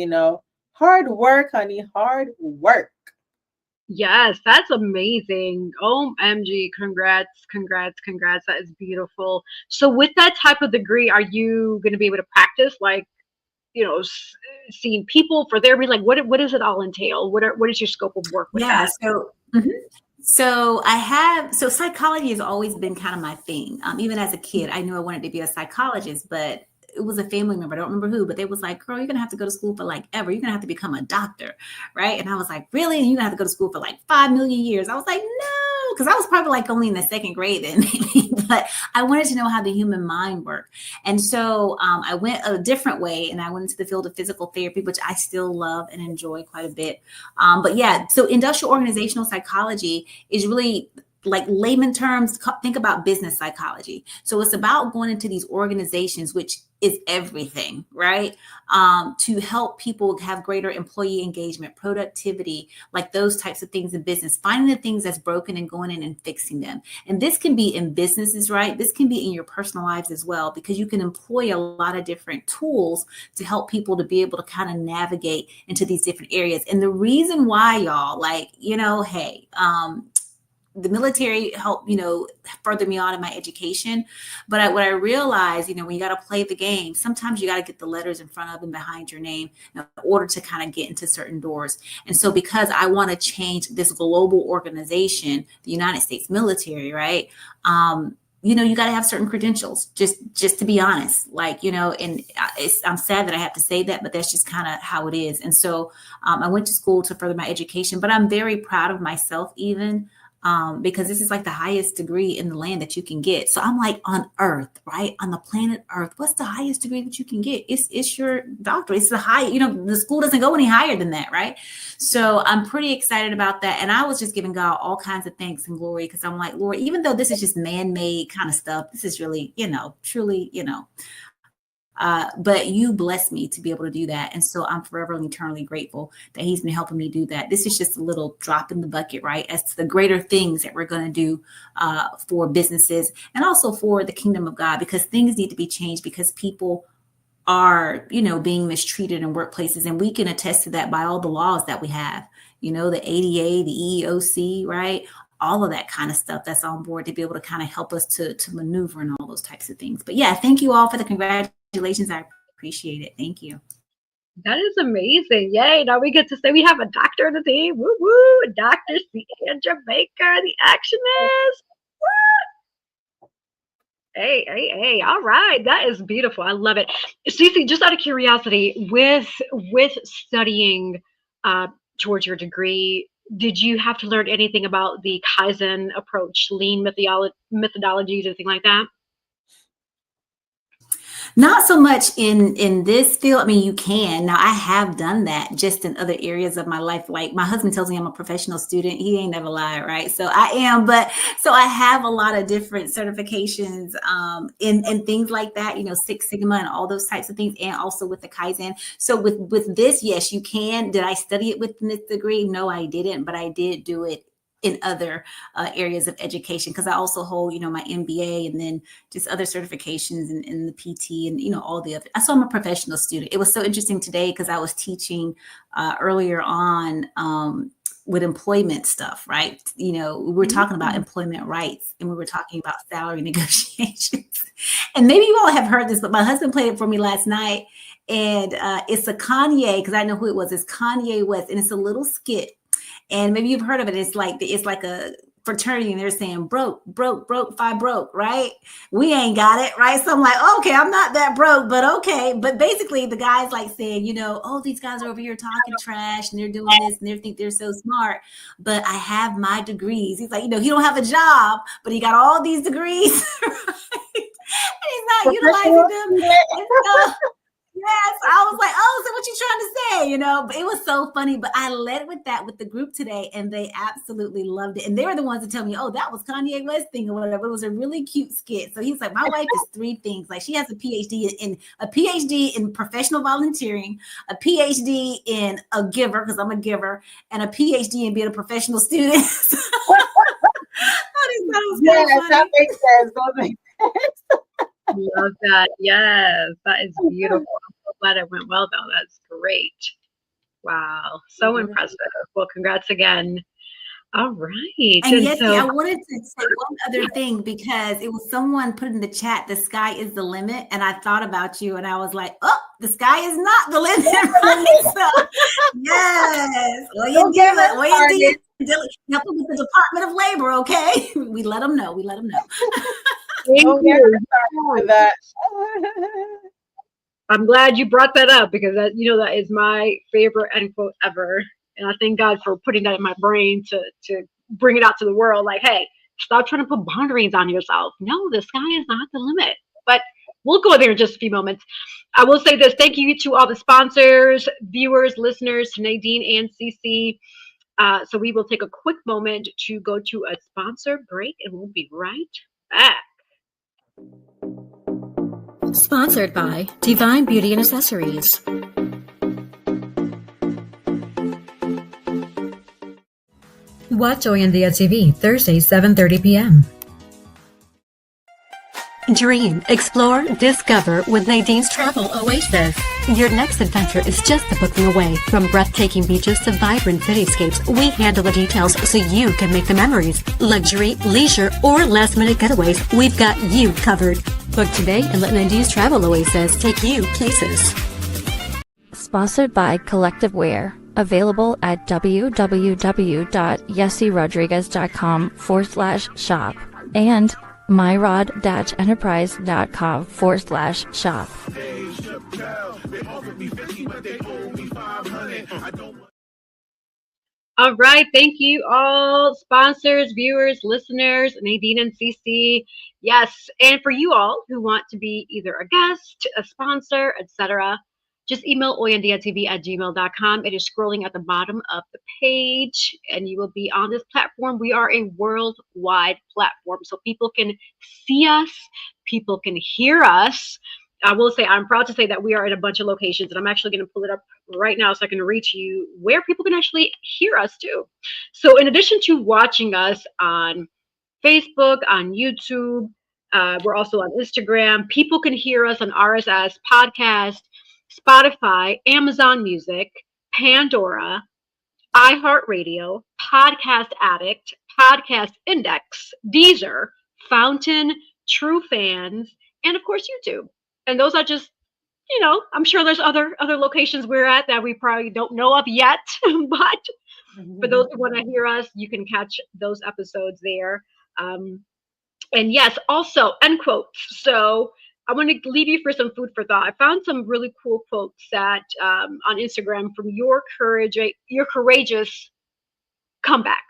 hard work, honey. Hard work. Yes, that's amazing. OMG, congrats, congrats, congrats. That is beautiful. So with that type of degree, are you going to be able to practice like, seeing people for therapy? Like what does it all entail? What is your scope of work with Yeah. that? So psychology has always been kind of my thing. Even as a kid, I knew I wanted to be a psychologist, but it was a family member. I don't remember who, but they was like, girl, you're going to have to go to school for like ever. You're going to have to become a doctor. Right. And I was like, really? And you're going to have to go to school for like 5 million years. I was like, no, because I was probably like only in the second grade then, maybe, but I wanted to know how the human mind worked. And so I went a different way and I went into the field of physical therapy, which I still love and enjoy quite a bit. But yeah, so industrial organizational psychology is really like layman terms, think about business psychology. So it's about going into these organizations, which is everything, right? To help people have greater employee engagement, productivity, like those types of things in business, finding the things that's broken and going in and fixing them. And this can be in businesses, right? This can be in your personal lives as well, because you can employ a lot of different tools to help people to be able to kind of navigate into these different areas. And the reason why, y'all, like, hey, the military helped, further me on in my education. But what I realized, when you got to play the game, sometimes you got to get the letters in front of and behind your name in order to kind of get into certain doors. And so because I want to change this global organization, the United States military, right? You got to have certain credentials, just to be honest, and I'm sad that I have to say that, but that's just kind of how it is. And so I went to school to further my education, but I'm very proud of myself even, because this is like the highest degree in the land that you can get. So I'm like, on Earth, right? On the planet Earth, what's the highest degree that you can get? It's your doctorate. It's the high, the school doesn't go any higher than that, right? So I'm pretty excited about that. And I was just giving God all kinds of thanks and glory, because I'm like, Lord, even though this is just man-made kind of stuff, this is really, truly, but you blessed me to be able to do that. And so I'm forever and eternally grateful that he's been helping me do that. This is just a little drop in the bucket, right? As to the greater things that we're going to do for businesses and also for the kingdom of God, because things need to be changed, because people are, being mistreated in workplaces. And we can attest to that by all the laws that we have, the ADA, the EEOC, right? All of that kind of stuff that's on board to be able to kind of help us to maneuver and all those types of things. But yeah, thank you all for the congratulations. I appreciate it. Thank you. That is amazing. Yay. Now we get to say we have a doctor in the team. Woo woo. Dr. Sandra Baker, the actionist. Woo. Hey. All right. That is beautiful. I love it. Cece, just out of curiosity, with studying towards your degree, did you have to learn anything about the Kaizen approach, lean methodologies, anything like that? Not so much in this field. I mean, you can. Now, I have done that just in other areas of my life. Like my husband tells me I'm a professional student. He ain't never lied, right? So I am, but so I have a lot of different certifications in things like that, Six Sigma and all those types of things, and also with the Kaizen. So with this, yes, you can. Did I study it with this degree? No, I didn't, but I did do it in other areas of education, because I also hold, my MBA and then just other certifications in the PT and, all the other. So I'm a professional student. It was so interesting today because I was teaching earlier on with employment stuff, right? We were talking about employment rights and we were talking about salary negotiations. And maybe you all have heard this, but my husband played it for me last night. And it's a Kanye, because I know who it was. It's Kanye West, and it's a little skit. And maybe you've heard of it. It's like a fraternity, and they're saying broke, five broke, right? We ain't got it, right? So I'm like, okay, I'm not that broke, but okay. But basically the guy's like saying, oh, these guys are over here talking trash and they're doing this and they think they're so smart, but I have my degrees. He's like, he don't have a job, but he got all these degrees, right? And he's not utilizing them. And yes, I was like, oh, so what you trying to say, But it was so funny. But I led with that with the group today, and they absolutely loved it. And they were the ones to tell me, oh, that was Kanye West thing or whatever. It was a really cute skit. So he's like, my wife is 3 things. Like, she has a PhD in professional volunteering, a PhD in a giver, because I'm a giver, and a PhD in being a professional student. Yes, that makes sense. That makes sense. Love that. Yes, that is beautiful. I'm so glad it went well, though. That's great. Wow, so impressive. Well, congrats again. All right. And And yes, I so, wanted to say one other thing because it was someone put in the chat, the sky is the limit. And I thought about you and I was like, oh, the sky is not the limit, right? So, yes. Well, you do it. Well, you help with the Department of Labor, okay? We let them know. We let them know. thank Don't get you. started with that. I'm glad you brought that up because that, that is my favorite end quote ever. And I thank God for putting that in my brain to bring it out to the world. Like, hey, stop trying to put boundaries on yourself. No, the sky is not the limit. But we'll go there in just a few moments. I will say this. Thank you to all the sponsors, viewers, listeners, to Nadine and Cece. So we will take a quick moment to go to a sponsor break and we'll be right back. Sponsored by Divine Beauty and Accessories. Watch Oyandia TV Thursday, 7:30 p.m. Dream, explore, discover with Nadine's Travel Oasis. Your next adventure is just a booking away. From breathtaking beaches to vibrant cityscapes, we handle the details so you can make the memories. Luxury, leisure, or last-minute getaways, we've got you covered. Book today and let Nadine's Travel Oasis take you places. Sponsored by Collective Wear. Available at www.yessierodriguez.com/shop and myrod-enterprise.com/shop. All right. Thank you all, sponsors, viewers, listeners, Nadine and Cece. Yes. And for you all who want to be either a guest, a sponsor, etc., just email oyandiatv@gmail.com. It is scrolling at the bottom of the page, and you will be on this platform. We are a worldwide platform, so people can see us, people can hear us. I will say, I'm proud to say that we are in a bunch of locations, and I'm actually going to pull it up right now so I can reach you where people can actually hear us too. So in addition to watching us on Facebook, on YouTube, we're also on Instagram. People can hear us on RSS, Podcast, Spotify, Amazon Music, Pandora, iHeartRadio, Podcast Addict, Podcast Index, Deezer, Fountain, True Fans, and of course YouTube. And those are just, I'm sure there's other locations we're at that we probably don't know of yet. But for those who want to hear us, you can catch those episodes there. And yes, also end quotes. So I want to leave you for some food for thought. I found some really cool quotes that on Instagram from your courageous comeback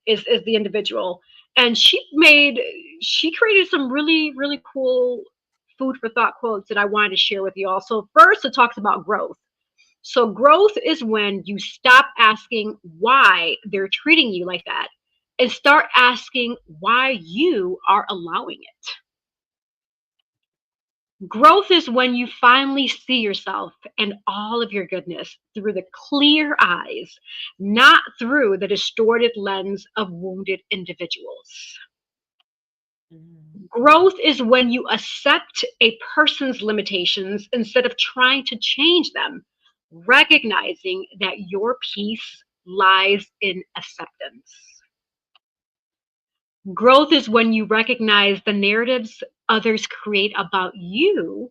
is the individual, and she created some really, really cool food for thought quotes that I wanted to share with you all. So first, it talks about growth. So growth is when you stop asking why they're treating you like that and start asking why you are allowing it. Growth is when you finally see yourself and all of your goodness through the clear eyes, not through the distorted lens of wounded individuals. Growth is when you accept a person's limitations instead of trying to change them, recognizing that your peace lies in acceptance. Growth is when you recognize the narratives others create about you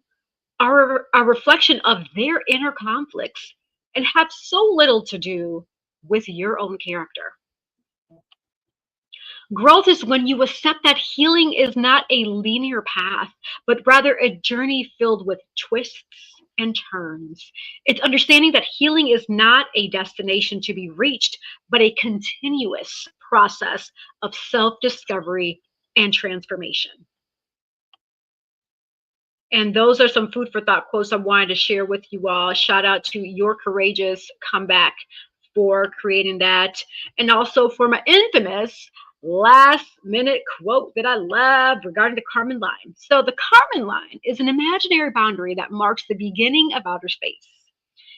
are a reflection of their inner conflicts and have so little to do with your own character. Growth is when you accept that healing is not a linear path, but rather a journey filled with twists and turns. It's understanding that healing is not a destination to be reached, but a continuous process of self-discovery and transformation. And those are some food for thought quotes I wanted to share with you all. Shout out to Your Courageous Comeback for creating that. And also for my infamous last minute quote that I love regarding the Kármán line. So the Kármán line is an imaginary boundary that marks the beginning of outer space.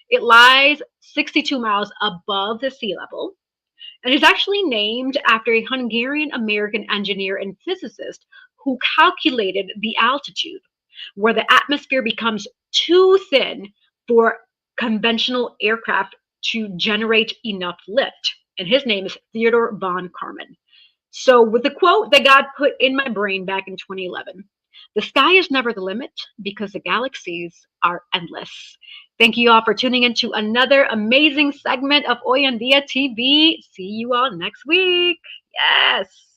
It lies 62 miles above the sea level and is actually named after a Hungarian American engineer and physicist who calculated the altitude. where the atmosphere becomes too thin for conventional aircraft to generate enough lift. And his name is Theodore von Karman. So, with the quote that God put in my brain back in 2011, the sky is never the limit because the galaxies are endless. Thank you all for tuning in to another amazing segment of Hoy en Dia TV. See you all next week. Yes.